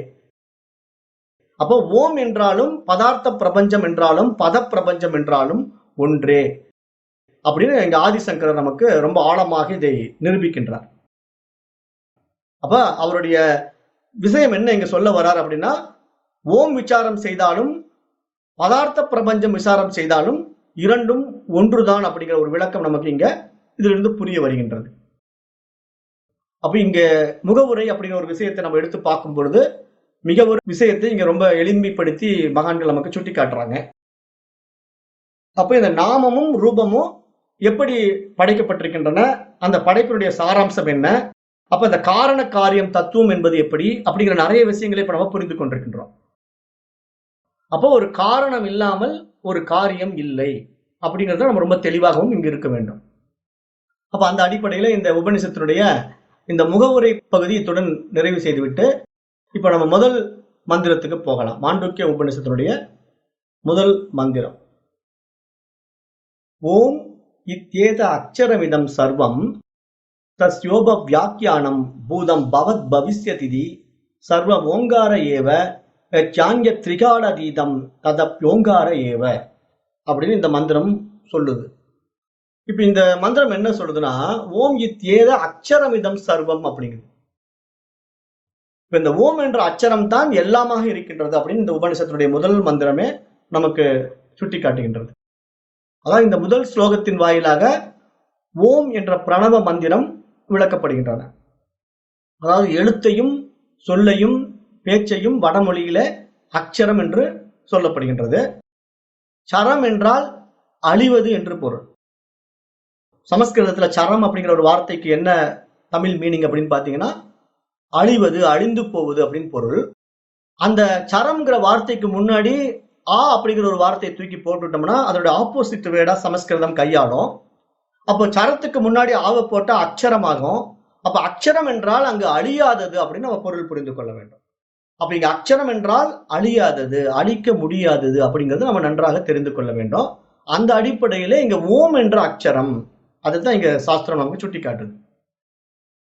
அப்போ ஓம் என்றாலும் பதார்த்த பிரபஞ்சம் என்றாலும் பத பிரபஞ்சம் என்றாலும் ஒன்றே அப்படின்னு எங்க ஆதிசங்கரர் நமக்கு ரொம்ப ஆழமாக இதை நிரூபிக்கின்றார். அப்ப அவருடைய விஷயம் என்ன இங்க சொல்ல வர்றார் அப்படின்னா, ஓம் விசாரம் செய்தாலும் பதார்த்த பிரபஞ்சம் விசாரம் செய்தாலும் இரண்டும் ஒன்றுதான் அப்படிங்கிற ஒரு விளக்கம் நமக்கு இங்க இதிலிருந்து புரிய வருகின்றது. அப்ப இங்க முகவுரை அப்படிங்கிற ஒரு விஷயத்தை நம்ம எடுத்து பார்க்கும் பொழுது மிக ஒரு விஷயத்தை இங்க ரொம்ப எளிமைப்படுத்தி மகான்கள் நமக்கு சுட்டி காட்டுறாங்க. அப்ப இந்த நாமமும் ரூபமும் எப்படி படைக்கப்பட்டிருக்கின்றன, அந்த படைப்பினுடைய சாராம்சம் என்ன, அப்ப இந்த காரண காரியம் தத்துவம் என்பது எப்படி அப்படிங்கிற நிறைய விஷயங்களை இப்ப நம்ம புரிந்து கொண்டிருக்கின்றோம். அப்போ ஒரு காரணம் இல்லாமல் ஒரு காரியம் இல்லை அப்படிங்கறத நம்ம ரொம்ப தெளிவாகவும் இங்கு இருக்க வேண்டும். அப்ப அந்த அடிப்படையில இந்த உபநிஷத்தினுடைய இந்த முகவுரை பகுதி இத்துடன் நிறைவு செய்துவிட்டு இப்ப நம்ம முதல் மந்திரத்துக்கு போகலாம். மாண்டூக்கிய உபநிஷத்தினுடைய முதல் மந்திரம். ஓம் இத்யேத அக்ஷரமிதம் சர்வம் தஸ்யோப வியாக்கியானம் பூதம் பவத் பவிஷ்யதிதி சர்வ ஓங்கார ஏவ சாங்கிய திரிகாலதீதம் ததப்யோங்கார ஏவ அப்படின்னு இந்த மந்திரம் சொல்லுது. இப்ப இந்த மந்திரம் என்ன சொல்லுதுன்னா, ஓம் இத்யேத அக்ஷரமிதம் சர்வம் அப்படிங்குது. இப்ப இந்த ஓம் என்ற அச்சரம் தான் எல்லாமாக இருக்கின்றது அப்படின்னு இந்த உபனிஷத்தினுடைய முதல் மந்திரமே நமக்கு சுட்டி காட்டுகின்றது. அதான் இந்த முதல் ஸ்லோகத்தின் வாயிலாக ஓம் என்ற பிரணவ மந்திரம் விளக்கப்படுகின்றன. அதாவது எழுத்தையும் சொல்லையும் பேச்சையும் வடமொழியில அக்ஷரம் என்று சொல்லப்படுகின்றது. சரம் என்றால் அழிவது என்று பொருள். சமஸ்கிருதத்துல சரம் அப்படிங்கிற ஒரு வார்த்தைக்கு என்ன தமிழ் மீனிங் அப்படின்னு பாத்தீங்கன்னா, அழிவது, அழிந்து போவது அப்படின்னு பொருள். அந்த சரம்ங்கிற வார்த்தைக்கு முன்னாடி அப்படிங்கிற ஒரு வார்த்தையை தூக்கி போட்டுட்டோம்னா அதோட ஆப்போசிட் வேர்டா சமஸ்கிருதம் கையாளும். அப்போ சரத்துக்கு முன்னாடி ஆவை போட்டா அக்ஷரமாகும். அப்ப அக்ஷரம் என்றால் அங்கு அழியாதது அப்படின்னு நம்ம பொருள் புரிந்து கொள்ள வேண்டும். அப்ப இங்க அக்ஷரம் என்றால் அழியாதது, அழிக்க முடியாதது அப்படிங்கிறது நம்ம நன்றாக தெரிந்து கொள்ள வேண்டும். அந்த அடிப்படையில இங்க ஓம் என்ற அக்ஷரம் அதுதான் இங்க சாஸ்திரம் நமக்கு சுட்டி காட்டுது.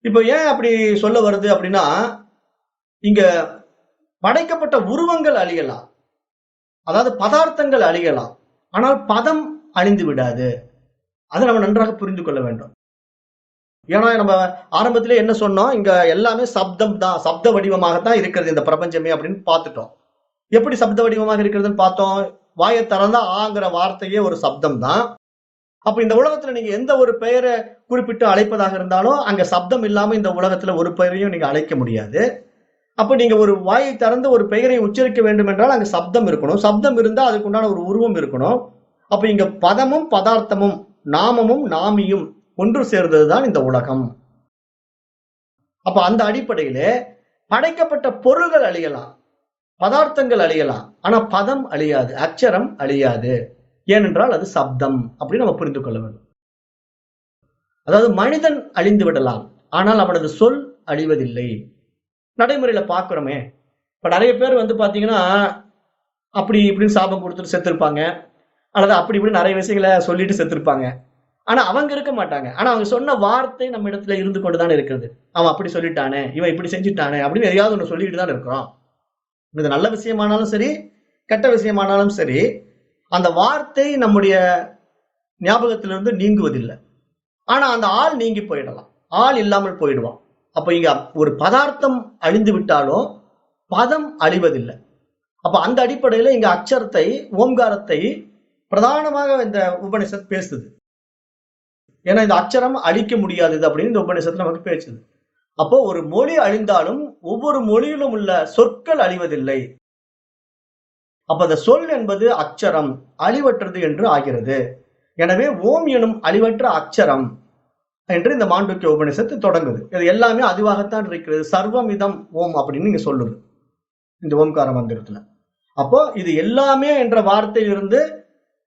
இப்ப ஏன் அப்படி சொல்ல வருது அப்படின்னா, இங்க படைக்கப்பட்ட உருவங்கள் அழியலாம், அதாவது பதார்த்தங்கள் அழியலாம், ஆனால் பதம் அழிந்து விடாது. அதை நம்ம நன்றாக புரிந்து கொள்ள வேண்டும். ஏன்னா நம்ம ஆரம்பத்திலே என்ன சொன்னோம், இங்க எல்லாமே சப்தம் தான், சப்த வடிவமாகத்தான் இருக்கிறது இந்த பிரபஞ்சமே அப்படின்னு பார்த்துட்டோம். எப்படி சப்த வடிவமாக இருக்கிறதுன்னு பார்த்தோம். வாயை திறந்தா ஆங்கிற வார்த்தையே ஒரு சப்தம் தான். அப்ப இந்த உலகத்துல நீங்க எந்த ஒரு பெயரை குறிப்பிட்டு அழைப்பதாக இருந்தாலும் அங்க சப்தம் இல்லாம இந்த உலகத்துல ஒரு பெயரையும் நீங்க அழைக்க முடியாது. அப்ப நீங்க ஒரு வாயை திறந்து ஒரு பெயரை உச்சரிக்க வேண்டும் என்றால் அங்க சப்தம் இருக்கணும். சப்தம் இருந்தா அதுக்கு உண்டான ஒரு உருவம் இருக்கணும். அப்ப இங்க பதமும் பதார்த்தமும் நாமமும் நாமியும் ஒன்று சேர்ந்ததுதான் இந்த உலகம். அப்ப அந்த அடிப்படையில படைக்கப்பட்ட பொருள்கள் அழியலாம், பதார்த்தங்கள் அழியலாம், ஆனா பதம் அழியாது, அக்ஷரம் அழியாது. ஏனென்றால் அது சப்தம் அப்படின்னு நம்ம புரிந்து கொள்ள வேண்டும். அதாவது மனிதன் அழிந்து விடலாம், ஆனால் அவனது சொல் அழிவதில்லை. நடைமுறையில பாக்குறோமே, இப்ப நிறைய பேர் பாத்தீங்கன்னா அப்படி இப்படின்னு சாபம் கொடுத்துட்டு செத்துருப்பாங்க, அல்லது அப்படி இப்படி நிறைய விஷயங்களை சொல்லிட்டு செத்துருப்பாங்க. ஆனா அவங்க இருக்க மாட்டாங்க. ஆனா அவங்க சொன்ன வார்த்தை நம்ம இடத்துல இருந்து கொண்டுதான் இருக்கிறது. அவன் அப்படி சொல்லிட்டானே, இவன் இப்படி செஞ்சுட்டானே அப்படின்னு எதையாவது ஒண்ணு சொல்லிட்டு தான் இருக்கிறோம். இது நல்ல விஷயமானாலும் சரி, கெட்ட விஷயமானாலும் சரி, அந்த வார்த்தை நம்முடைய ஞாபகத்திலிருந்து நீங்குவதில்லை. ஆனா அந்த ஆள் நீங்கி போயிடலாம், ஆள் இல்லாமல் போயிடுவான். அப்ப இங்க ஒரு பதார்த்தம் அழிந்து விட்டாலும் பதம் அழிவதில்லை. அப்ப அந்த அடிப்படையில இங்க அக்ஷரத்தை, ஓம்காரத்தை பிரதானமாக இந்த உபனிஷத் பேசுது. ஏன்னா இந்த அக்ஷரம் அழிக்க முடியாதது அப்படின்னு இந்த உபநிஷத்துல நமக்கு பேசுது. அப்போ ஒரு மொழி அழிந்தாலும் ஒவ்வொரு மொழியிலும் உள்ள சொற்கள் அழிவதில்லை. அப்ப அந்த சொல் என்பது அக்ஷரம் அழிவற்றது என்று ஆகிறது. எனவே ஓம் எனும் அழிவற்ற அக்ஷரம் என்று இந்த மாண்டூக்கிய உபநிஷத்து தொடங்குது. இது எல்லாமே அதுவாகத்தான் இருக்கிறது. சர்வமிதம் ஓம் அப்படின்னு நீங்க சொல்லுது இந்த ஓம்கார மந்திரத்துல. அப்போ இது எல்லாமே என்ற வார்த்தையிலிருந்து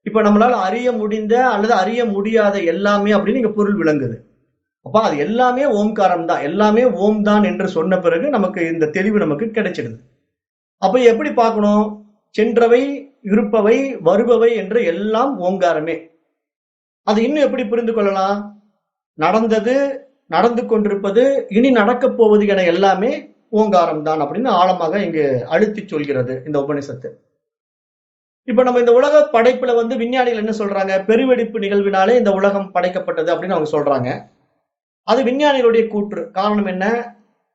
இப்ப நம்மளால அறிய முடிந்த அல்லது அறிய முடியாத எல்லாமே அப்படின்னு இங்க பொருள் விளங்குது. அப்ப அது எல்லாமே ஓம்காரம் தான், எல்லாமே ஓம் தான் என்று சொன்ன பிறகு நமக்கு இந்த தெளிவு நமக்கு கிடைச்சிடுது. அப்ப எப்படி பார்க்கணும், சென்றவை, இருப்பவை, வருபவை என்று எல்லாம் ஓங்காரமே. அது இன்னும் எப்படி புரிந்து கொள்ளலாம், நடந்தது, நடந்து கொண்டிருப்பது, இனி நடக்கப் போவது என எல்லாமே ஓங்காரம் தான் அப்படின்னு ஆழமாக இங்கு அழுத்தி சொல்கிறது இந்த உபனிஷத்து. இப்ப நம்ம இந்த உலக படைப்புல விஞ்ஞானிகள் என்ன சொல்றாங்க, பெருவெடிப்பு நிகழ்வினாலே இந்த உலகம் படைக்கப்பட்டது அப்படின்னு அவங்க சொல்றாங்க. அது விஞ்ஞானிகளுடைய கூற்று. காரணம் என்ன,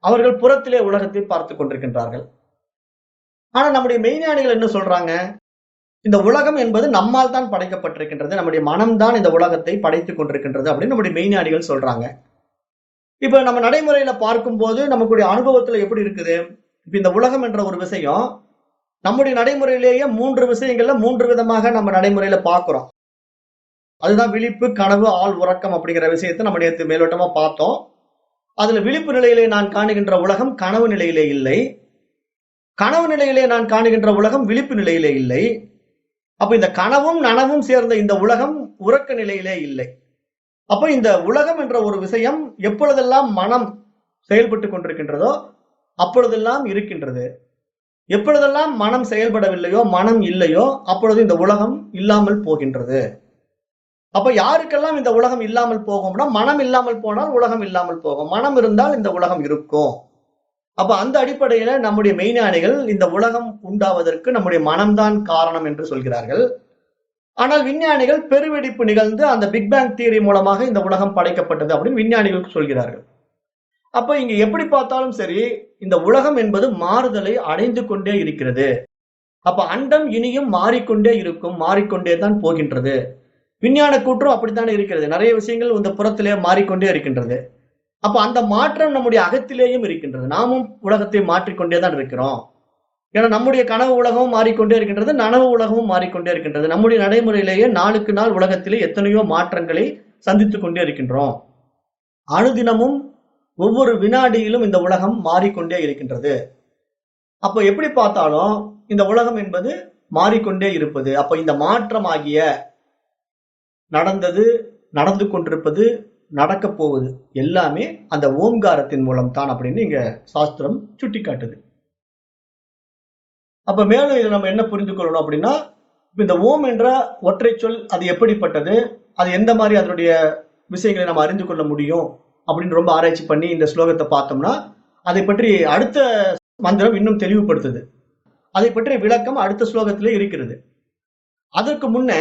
அவர்கள் புறத்திலே உலகத்தை பார்த்து கொண்டிருக்கின்றார்கள். ஆனா நம்முடைய மெய்ஞானிகள் என்ன சொல்றாங்க, இந்த உலகம் என்பது நம்மால் தான் படைக்கப்பட்டிருக்கின்றது, நம்முடைய மனம்தான் இந்த உலகத்தை படைத்துக் கொண்டிருக்கின்றது அப்படின்னு நம்முடைய மெய்ஞானிகள் சொல்றாங்க. இப்ப நம்ம நடைமுறையில பார்க்கும்போது நமக்குடைய அனுபவத்துல எப்படி இருக்குது, இப்ப இந்த உலகம் என்ற ஒரு விஷயம் நம்முடைய நடைமுறையிலேயே 3 விஷயங்கள்ல 3 விதமாக நம்ம நடைமுறையில பார்க்கிறோம். அதுதான் விழிப்பு, கனவு, ஆள் உறக்கம் அப்படிங்கிற விஷயத்தை நம்ம நேற்று மேலோட்டமா பார்த்தோம். அதுல விழிப்பு நிலையிலே நான் காணுகின்ற உலகம் கனவு நிலையிலே இல்லை, கனவு நிலையிலே நான் காணுகின்ற உலகம் விழிப்பு நிலையிலே இல்லை. அப்ப இந்த கனவும் நனவும் சேர்ந்த இந்த உலகம் உறக்க நிலையிலே இல்லை. அப்ப இந்த உலகம் என்ற ஒரு விஷயம் எப்பொழுதெல்லாம் மனம் செயல்பட்டு கொண்டிருக்கின்றதோ அப்பொழுதெல்லாம் இருக்கின்றது. எப்பொழுதெல்லாம் மனம் செயல்படவில்லையோ, மனம் இல்லையோ, அப்பொழுது இந்த உலகம் இல்லாமல் போகின்றது. அப்ப யாருக்கெல்லாம் இந்த உலகம் இல்லாமல் போகும்னா, மனம் இல்லாமல் போனால் உலகம் இல்லாமல் போகும், மனம் இருந்தால் இந்த உலகம் இருக்கும். அப்ப அந்த அடிப்படையில நம்முடைய மெய்ஞானிகள் இந்த உலகம் உண்டாவதற்கு நம்முடைய மனம்தான் காரணம் என்று சொல்கிறார்கள். ஆனால் விஞ்ஞானிகள் பெருவெடிப்பு நிகழ்ந்து அந்த பிக் பேங் தியரி மூலமாக இந்த உலகம் படைக்கப்பட்டது அப்படின்னு விஞ்ஞானிகள் சொல்கிறார்கள். அப்ப இங்க எப்படி பார்த்தாலும் சரி, இந்த உலகம் என்பது மாறுதலை அடைந்து கொண்டே இருக்கிறது. அப்ப அண்டம் இனியும் மாறிக்கொண்டே இருக்கும், மாறிக்கொண்டே தான் போகின்றது. விஞ்ஞான கூற்றும் அப்படித்தானே இருக்கிறது. நிறைய விஷயங்கள் இந்த புறத்திலே மாறிக்கொண்டே இருக்கின்றது. அப்ப அந்த மாற்றம் நம்முடைய அகத்திலேயும் இருக்கின்றது. நாமும் உலகத்தை மாற்றிக்கொண்டே தான் இருக்கிறோம். ஏன்னா நம்முடைய கனவு உலகமும் மாறிக்கொண்டே இருக்கின்றது, நனவு உலகமும் மாறிக்கொண்டே இருக்கின்றது. நம்முடைய நடைமுறையிலேயே நாளுக்கு நாள் உலகத்திலே எத்தனையோ மாற்றங்களை சந்தித்துக் கொண்டே இருக்கின்றோம். அனுதினமும் ஒவ்வொரு வினாடியிலும் இந்த உலகம் மாறிக்கொண்டே இருக்கின்றது. அப்ப எப்படி பார்த்தாலும் இந்த உலகம் என்பது மாறிக்கொண்டே இருப்பது. அப்ப இந்த மாற்றம் ஆகிய நடந்தது, நடந்து கொண்டிருப்பது, நடக்கப் போவது எல்லாமே அந்த ஓம்காரத்தின் மூலம் தான் அப்படின்னு இங்க சாஸ்திரம் சுட்டிக்காட்டுது. அப்ப மேலும் இதை நம்ம என்ன புரிந்து கொள்ளணும் அப்படின்னா, இந்த ஓம் என்ற ஒற்றை சொல் அது எப்படிப்பட்டது, அது எந்த மாதிரி அதனுடைய விஷயங்களை நம்ம அறிந்து கொள்ள முடியும் அப்படின்னு ரொம்ப ஆராய்ச்சி பண்ணி இந்த ஸ்லோகத்தை பார்த்தோம்னா, அதை பற்றி அடுத்த மந்திரம் இன்னும் தெளிவுபடுத்துது. அதை பற்றிய விளக்கம் அடுத்த ஸ்லோகத்திலே இருக்கிறது. அதற்கு முன்ன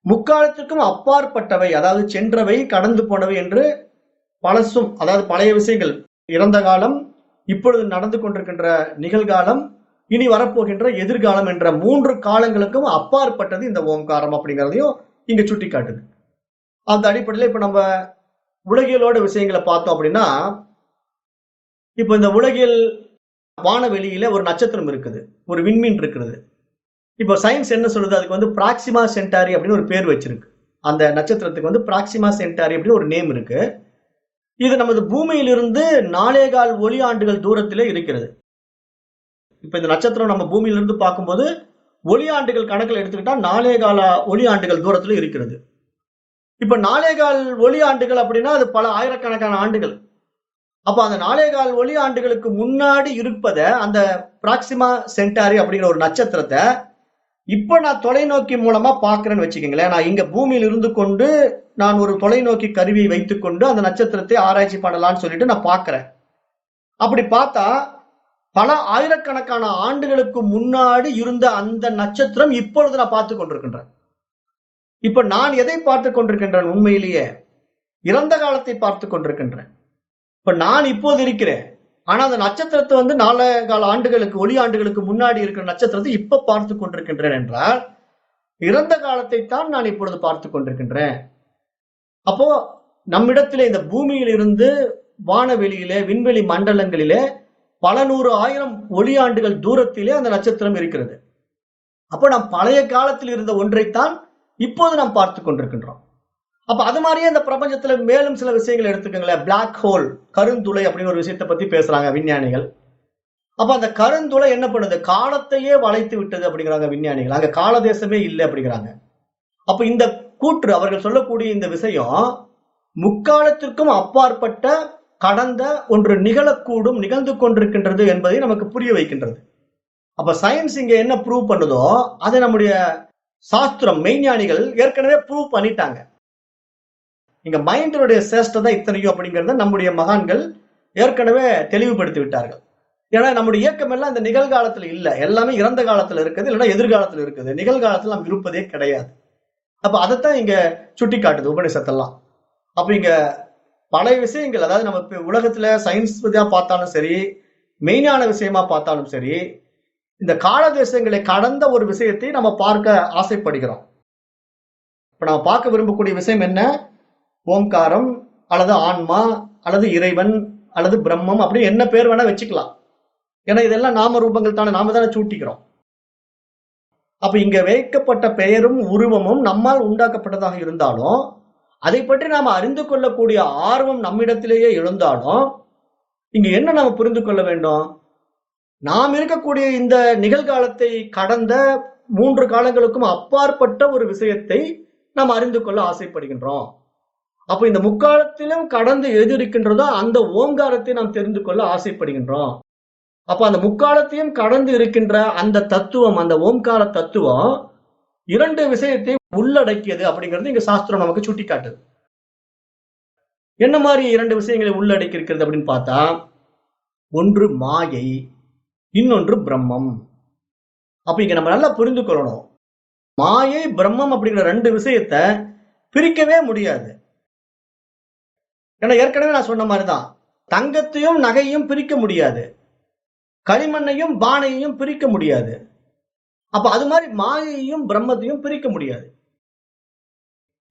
முக்காலத்திற்கும் அப்பாற்பட்டவை, அதாவது சென்றவை, கடந்து போனவை என்று பழசும், அதாவது பழைய விஷயங்கள், இறந்த காலம், இப்பொழுது நடந்து கொண்டிருக்கின்ற நிகழ்காலம், இனி வரப்போகின்ற எதிர்காலம் என்ற 3 காலங்களுக்கும் அப்பாற்பட்டது இந்த ஓம்காரம் அப்படிங்கிறதையும் இங்க சுட்டி காட்டுது. அந்த அடிப்படையில் இப்ப நம்ம உலகியலோட விஷயங்களை பார்த்தோம் அப்படின்னா, இப்ப இந்த உலகியல் வானவெளியில ஒரு நட்சத்திரம் இருக்குது, ஒரு விண்மீன் இருக்கிறது. இப்ப சயின்ஸ் என்ன சொல்லுது, அதுக்கு வந்து பிராக்சிமா சென்டாரி அப்படின்னு ஒரு பேர் வச்சிருக்கு. அந்த நட்சத்திரத்துக்கு வந்து பிராக்சிமா சென்டாரி அப்படின்னு ஒரு நேம் இருக்கு. இது நமது பூமியிலிருந்து 4.25 ஒளி ஆண்டுகள் தூரத்திலே இருக்கிறது. இப்ப இந்த நட்சத்திரம் நம்ம பூமியிலிருந்து பார்க்கும்போது ஒளி ஆண்டுகள் கணக்கில் எடுத்துக்கிட்டா 4.25 ஒளி ஆண்டுகள் தூரத்துல இருக்கிறது. இப்ப 4.25 ஒளி ஆண்டுகள் அப்படின்னா அது பல ஆயிரக்கணக்கான ஆண்டுகள். அப்ப அந்த 4.25 ஒளி ஆண்டுகளுக்கு முன்னாடி இருப்பத அந்த பிராக்சிமா சென்டாரி அப்படிங்கிற ஒரு நட்சத்திரத்தை இப்ப நான் தொலைநோக்கி மூலமா பாக்குறேன்னு வச்சுக்கீங்களேன். நான் இங்க பூமியில் இருந்து கொண்டு நான் ஒரு தொலைநோக்கி கருவியை வைத்துக் கொண்டு அந்த நட்சத்திரத்தை ஆராய்ச்சி பண்ணலாம்னு சொல்லிட்டு நான் பாக்குறேன். அப்படி பார்த்தா பல ஆயிரக்கணக்கான ஆண்டுகளுக்கு முன்னாடி இருந்த அந்த நட்சத்திரம் இப்பொழுது நான் பார்த்து கொண்டிருக்கின்றேன். இப்ப நான் எதை பார்த்து கொண்டிருக்கின்றேன்? உண்மையிலேயே இறந்த காலத்தை பார்த்து கொண்டிருக்கின்றேன். இப்ப நான் இப்போது இருக்கிறேன், ஆனா அந்த நட்சத்திரத்தை வந்து 4.25 ஆண்டுகளுக்கு ஒளி ஆண்டுகளுக்கு முன்னாடி இருக்கிற நட்சத்திரத்தை இப்ப பார்த்து கொண்டிருக்கின்றேன் என்றால் இறந்த காலத்தை தான் நான் இப்பொழுது பார்த்து கொண்டிருக்கின்றேன். அப்போ நம்மிடத்திலே இந்த பூமியில் இருந்து வானவெளியிலே, விண்வெளி மண்டலங்களிலே பல 100,000 ஒளி ஆண்டுகள் தூரத்திலே அந்த நட்சத்திரம் இருக்கிறது. அப்போ நாம் பழைய காலத்தில் இருந்த ஒன்றைத்தான் இப்போது நாம் பார்த்து கொண்டிருக்கின்றோம். அப்ப அது மாதிரியே இந்த பிரபஞ்சத்துல மேலும் சில விஷயங்கள் எடுத்துக்கோங்களேன். பிளாக் ஹோல், கருந்துளை அப்படின்னு ஒரு விஷயத்தை பத்தி பேசுறாங்க விஞ்ஞானிகள். அப்ப அந்த கருந்துளை என்ன பண்ணுது? காலத்தையே வளைத்து விட்டது அப்படிங்கிறாங்க விஞ்ஞானிகள். அங்க கால தேசமே இல்லை அப்படிங்கிறாங்க. அப்ப இந்த கூற்று, அவர்கள் சொல்லக்கூடிய இந்த விஷயம் முக்காலத்திற்கும் அப்பாற்பட்ட கடந்த ஒன்று நிகழக்கூடும், நிகழ்ந்து கொண்டிருக்கின்றது என்பதை நமக்கு புரிய வைக்கின்றது. அப்ப சயின்ஸ் இங்க என்ன ப்ரூவ் பண்ணுதோ அதை நம்முடைய சாஸ்திரம், மெய்ஞானிகள் ஏற்கனவே ப்ரூவ் பண்ணிட்டாங்க. இங்க மைண்டினுடைய சேஷ்டை தான் இத்தனையும் அப்படிங்கிறத நம்முடைய மகான்கள் ஏற்கனவே தெளிவுபடுத்தி விட்டார்கள். ஏன்னா நம்முடைய இயக்கம் எல்லாம் இந்த நிகழ்காலத்துல இல்ல, எல்லாமே இறந்த காலத்துல இருக்குது, இல்லைன்னா எதிர்காலத்துல இருக்குது. நிகழ்காலத்துல நாம் இருப்பதே கிடையாது. அப்ப அதைத்தான் இங்க சுட்டி காட்டுது உபநிஷத்தெல்லாம். அப்ப இங்க பல விஷயங்கள், அதாவது நம்ம உலகத்துல சயின்ஸ் பார்த்தாலும் சரி, மெய்ஞான விஷயமா பார்த்தாலும் சரி, இந்த கால தேசங்களை கடந்த ஒரு விஷயத்தை நம்ம பார்க்க ஆசைப்படுகிறோம். இப்ப நம்ம பார்க்க விரும்பக்கூடிய விஷயம் என்ன? ஓம்காரம் அல்லது ஆன்மா அல்லது இறைவன் அல்லது பிரம்மம், அப்படி என்ன பேர் வேணா வச்சுக்கலாம். ஏன்னா இதெல்லாம் நாம ரூபங்கள் தானே, நாம தானே சூட்டிக்கிறோம். அப்ப இங்க வைக்கப்பட்ட பெயரும் உருவமும் நம்மால் உண்டாக்கப்பட்டதாக இருந்தாலும், அதை பற்றி நாம அறிந்து கொள்ளக்கூடிய ஆர்வம் நம்மிடத்திலேயே எழுந்தாலும், இங்க என்ன நாம புரிந்து கொள்ள வேண்டும்? நாம் இருக்கக்கூடிய இந்த நிகழ்காலத்தை கடந்த 3 காலங்களுக்கும் அப்பாற்பட்ட ஒரு விஷயத்தை நாம் அறிந்து கொள்ள ஆசைப்படுகின்றோம். அப்ப இந்த முக்காலத்திலும் கடந்து எது இருக்கின்றதோ அந்த ஓங்காரத்தை நாம் தெரிந்து கொள்ள ஆசைப்படுகின்றோம். அப்ப அந்த முக்காலத்தையும் கடந்து இருக்கின்ற அந்த தத்துவம், அந்த ஓம்கார தத்துவம் 2 விஷயத்தை உள்ளடக்கியது அப்படிங்கிறது இங்க சாஸ்திரம் நமக்கு சுட்டி காட்டுது. என்ன மாதிரி 2 விஷயங்களை உள்ளடக்கி இருக்கிறது அப்படின்னு பார்த்தா, ஒன்று மாயை, இன்னொன்று பிரம்மம். அப்ப இங்க நம்ம நல்லா புரிந்து கொள்ளணும். மாயை பிரம்மம் அப்படிங்கிற ரெண்டு விஷயத்த பிரிக்கவே முடியாது. ஏன்னா ஏற்கனவே நான் சொன்ன மாதிரிதான், தங்கத்தையும் நகையும் பிரிக்க முடியாது, களிமண்ணையும் பானையையும் பிரிக்க முடியாது. அப்ப அது மாதிரி மாயையும் பிரம்மத்தையும் பிரிக்க முடியாது.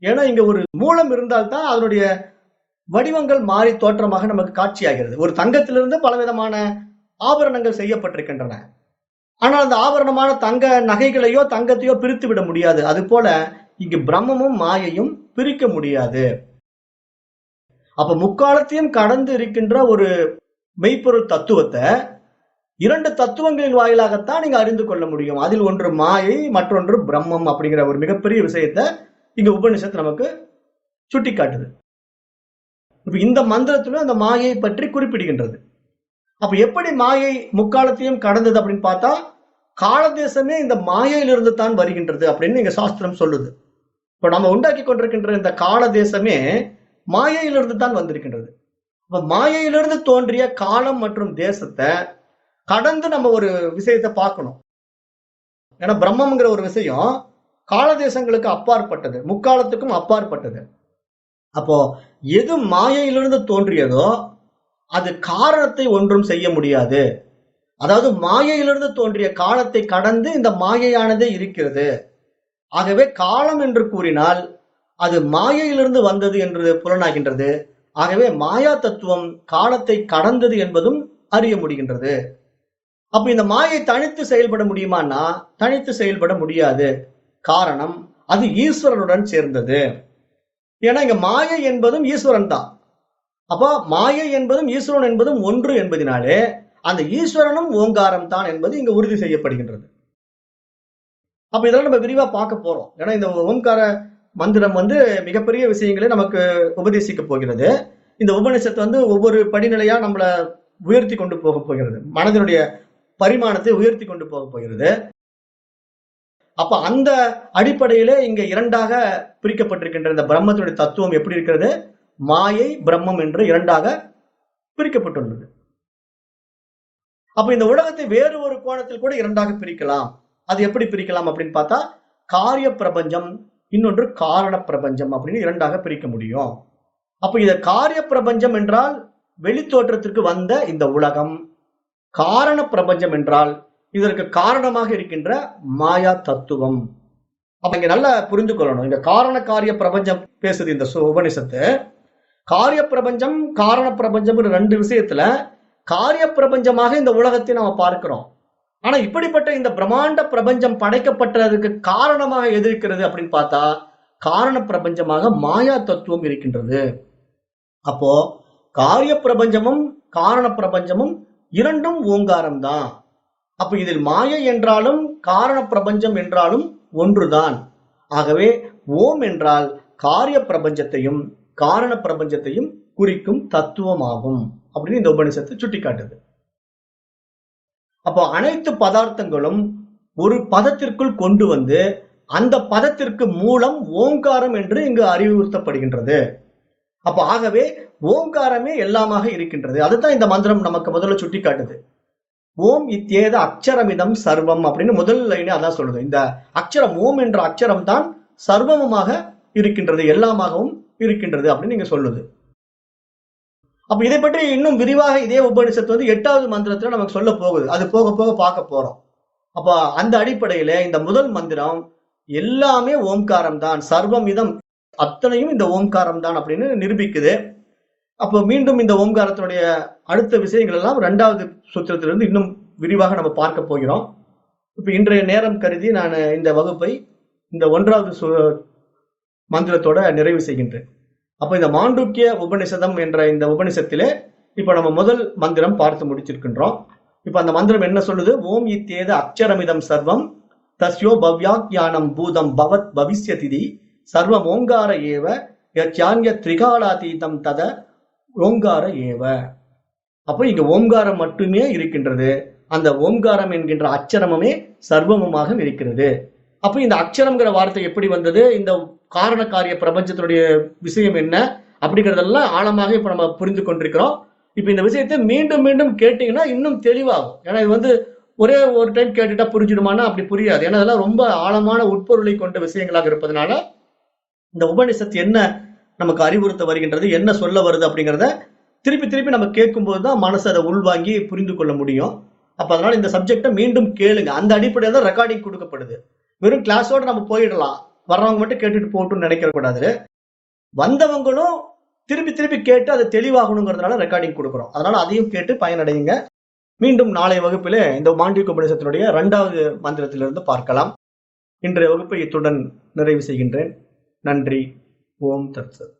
ஏன்னா இங்க ஒரு மூலம் இருந்தால்தான் அதனுடைய வடிவங்கள் மாறி தோற்றமாக நமக்கு காட்சியாகிறது. ஒரு தங்கத்திலிருந்து பலவிதமான ஆபரணங்கள் செய்யப்பட்டிருக்கின்றன. ஆனால் அந்த ஆபரணமான தங்க நகைகளையோ தங்கத்தையோ பிரித்து விட முடியாது. அது போல இங்கு பிரம்மமும் மாயையும் பிரிக்க முடியாது. அப்ப முக்காலத்தையும் கடந்து இருக்கின்ற ஒரு மெய்ப்பொருள் தத்துவத்தை இரண்டு தத்துவங்களின் வாயிலாகத்தான் நீங்க அறிந்து கொள்ள முடியும். அதில் ஒன்று மாயை, மற்றொன்று பிரம்மம் அப்படிங்கிற ஒரு மிகப்பெரிய விஷயத்தை இங்க உபனிஷத்து நமக்கு சுட்டி காட்டுது. இப்ப இந்த மந்திரத்திலும் அந்த மாயை பற்றி குறிப்பிடுகின்றது. அப்ப எப்படி மாயை முக்காலத்தையும் கடந்தது அப்படின்னு பார்த்தா, காலதேசமே இந்த மாயையிலிருந்து தான் வருகின்றது அப்படின்னு இங்க சாஸ்திரம் சொல்லுது. இப்ப நம்ம உண்டாக்கி கொண்டிருக்கின்ற இந்த காலதேசமே மாயையிலிருந்து தான் வந்திருக்கின்றது. அப்ப மாயையிலிருந்து தோன்றிய காலம் மற்றும் தேசத்தை கடந்து நம்ம ஒரு விஷயத்தை பார்க்கணும். ஏன்னா பிரம்மம்ங்கிற ஒரு விஷயம் காலதேசங்களுக்கு அப்பாற்பட்டது, முக்காலத்துக்கும் அப்பாற்பட்டது. அப்போ எது மாயையிலிருந்து தோன்றியதோ அது காரணத்தை ஒன்றும் செய்ய முடியாது. அதாவது மாயையிலிருந்து தோன்றிய காலத்தை கடந்து இந்த மாயையானதே இருக்கிறது. ஆகவே காலம் என்று கூறினால் அது மாயையிலிருந்து வந்தது என்று புலனாகின்றது. ஆகவே மாயா தத்துவம் காலத்தை கடந்தது என்பதும் அறிய முடிகின்றது. அப்ப இந்த மாயை தனித்து செயல்பட முடியுமான்னா தனித்து செயல்பட முடியாது. காரணம், அது ஈஸ்வரனுடன் சேர்ந்தது. ஏன்னா இங்க மாயை என்பதும் ஈஸ்வரன் தான். அப்ப மாயை என்பதும் ஈஸ்வரன் என்பதும் ஒன்று என்பதனாலே அந்த ஈஸ்வரனும் ஓங்காரம் தான் என்பது இங்க உறுதி செய்யப்படுகின்றது. அப்ப இதெல்லாம் நம்ம விரிவா பார்க்க போறோம். ஏன்னா இந்த ஓம்கார மந்திரம் மிகப்பெரிய விஷயங்களை நமக்கு உபதேசிக்க போகிறது. இந்த உபநிஷத்து ஒவ்வொரு படிநிலையா நம்மளை உயர்த்தி கொண்டு போக போகிறது, மனதினுடைய பரிமாணத்தை உயர்த்தி கொண்டு போக போகிறது. அப்ப அந்த அடிப்படையிலே இங்க இரண்டாக பிரிக்கப்பட்டிருக்கின்ற இந்த பிரம்மத்துடைய தத்துவம் எப்படி இருக்கிறது? மாயை பிரம்மம் என்று இரண்டாக பிரிக்கப்பட்டுள்ளது. அப்ப இந்த உலகத்தை வேறு ஒரு கோணத்தில் கூட இரண்டாக பிரிக்கலாம். அது எப்படி பிரிக்கலாம் அப்படின்னு பார்த்தா, காரிய பிரபஞ்சம், இன்னொன்று காரண பிரபஞ்சம் அப்படின்னு இரண்டாக பிரிக்க முடியும். அப்ப இத காரிய பிரபஞ்சம் என்றால் வெளித்தோற்றத்திற்கு வந்த இந்த உலகம், காரண பிரபஞ்சம் என்றால் இதற்கு காரணமாக இருக்கின்ற மாயா தத்துவம். அப்ப இங்க நல்லா புரிந்து கொள்ளணும். இந்த காரண காரிய பிரபஞ்சம் பேசுது இந்த உபனிஷத்து. காரிய பிரபஞ்சம் காரண பிரபஞ்சம் ரெண்டு விஷயத்துல காரிய பிரபஞ்சமாக இந்த உலகத்தை நாம பார்க்கிறோம். ஆனா இப்படிப்பட்ட இந்த பிரம்மாண்ட பிரபஞ்சம் படைக்கப்பட்டதுக்கு காரணமாக எது இருக்கிறது அப்படின்னு பார்த்தா, காரண பிரபஞ்சமாக மாயா தத்துவம் இருக்கின்றது. அப்போ காரிய பிரபஞ்சமும் காரண பிரபஞ்சமும் இரண்டும் ஓங்காரம் தான். அப்ப இதில் மாயை என்றாலும் காரண பிரபஞ்சம் என்றாலும் ஒன்றுதான். ஆகவே ஓம் என்றால் காரிய பிரபஞ்சத்தையும் காரண பிரபஞ்சத்தையும் குறிக்கும் தத்துவமாகும் அப்படின்னு இந்த உபனிஷத்து சுட்டி காட்டுது. அப்போ அனைத்து பதார்த்தங்களும் ஒரு பதத்திற்குள் கொண்டு வந்து அந்த பதத்திற்கு மூலம் ஓங்காரம் என்று இங்கு அறிவுறுத்தப்படுகின்றது. அப்ப ஆகவே ஓங்காரமே எல்லாமாக இருக்கின்றது. அதுதான் இந்த மந்திரம் நமக்கு முதல்ல சுட்டி காட்டுது. ஓம் இத்தேத அக்ஷரமிதம் சர்வம் அப்படின்னு முதல் லைனே அதான் சொல்லுது. இந்த அக்ஷரம், ஓம் என்ற அக்ஷரம் தான் சர்வமுமாக இருக்கின்றது, எல்லாமாகவும் இருக்கின்றது அப்படின்னு நீங்க சொல்லுது. அப்ப இதை பற்றி இன்னும் விரிவாக இதே உபனிஷத்து 8வது மந்திரத்துல நமக்கு சொல்ல போகுது. அது போக போக பார்க்க போறோம். அப்ப அந்த அடிப்படையில இந்த முதல் மந்திரம் எல்லாமே ஓம்காரம் தான், சர்வம் இதம் அத்தனையும் இந்த ஓம்காரம் தான் அப்படின்னு நிரூபிக்குது. அப்போ மீண்டும் இந்த ஓம்காரத்தினுடைய அடுத்த விஷயங்கள் எல்லாம் 2வது சூத்திரத்திலிருந்து இன்னும் விரிவாக நம்ம பார்க்க போகிறோம். இப்ப இன்றைய நேரம் கருதி நான் இந்த வகுப்பை இந்த 1வது மந்திரத்தோட நிறைவு செய்கின்றேன். அப்ப இந்த மாண்டூக்கிய உபனிஷதம் என்ற இந்த உபனிஷத்திலே இப்ப நம்ம முதல் மந்திரம் பார்த்து முடிச்சிருக்கின்றோம். இப்ப அந்த மந்திரம் என்ன சொல்லுது? ஓம் இத்தேத அக்ஷரமிதம் சர்வம் தஸ்யோ பவ்யாக்ஞானம் பூதம் பவத் பவிஷ்யதிதி சர்வம் ஓங்கார ஏவ யத்யான்ய த்ரிகாலாதீதம் தத ஓங்கார ஏவ. அப்ப இங்க ஓங்காரம் மட்டுமே இருக்கின்றது. அந்த ஓங்காரம் என்கின்ற அக்ஷரமே சர்வமுமாக இருக்கிறது. அப்ப இந்த அக்ஷரம்ங்கிற வார்த்தை எப்படி வந்தது, இந்த காரண காரிய பிரபஞ்சத்தினுடைய விஷயம் என்ன அப்படிங்கிறதெல்லாம் ஆழமாக இப்ப நம்ம புரிந்து கொண்டிருக்கிறோம். இப்ப இந்த விஷயத்தை மீண்டும் மீண்டும் கேட்டீங்கன்னா இன்னும் தெளிவாகும். ஏன்னா இது வந்து ஒரே ஒரு டைம் கேட்டுட்டா புரிஞ்சிடுமான்னா அப்படி புரியாது. ஏன்னா அதெல்லாம் ரொம்ப ஆழமான உட்பொருளை கொண்ட விஷயங்களாக இருப்பதனால, இந்த உபநிஷத்து என்ன நமக்கு அறிவுறுத்த வருகின்றது, என்ன சொல்ல வருது அப்படிங்கிறத திருப்பி திருப்பி நம்ம கேட்கும்போது தான் மனசு அதை உள்வாங்கி புரிந்து கொள்ள முடியும். அப்ப அதனால இந்த சப்ஜெக்டை மீண்டும் கேளுங்க. அந்த அடிப்படையில் தான் ரெக்கார்டிங் கொடுக்கப்படுது. வெறும் கிளாஸோட நம்ம போயிடலாம். வர்றவங்க மட்டும் கேட்டுட்டு போகட்டும்னு நினைக்க கூடாது. வந்தவங்களும் திருப்பி திருப்பி கேட்டு அதை தெளிவாகணுங்கிறதுனால ரெக்கார்டிங் கொடுக்குறோம். அதனால அதையும் கேட்டு பயனடையுங்க. மீண்டும் நாளைய வகுப்பிலே இந்த மாண்டூக்கிய உபநிஷத்தினுடைய 2வது மந்திரத்திலிருந்து பார்க்கலாம். இன்றைய வகுப்பை இத்துடன் நிறைவு செய்கின்றேன். நன்றி. ஓம் தத்சத்.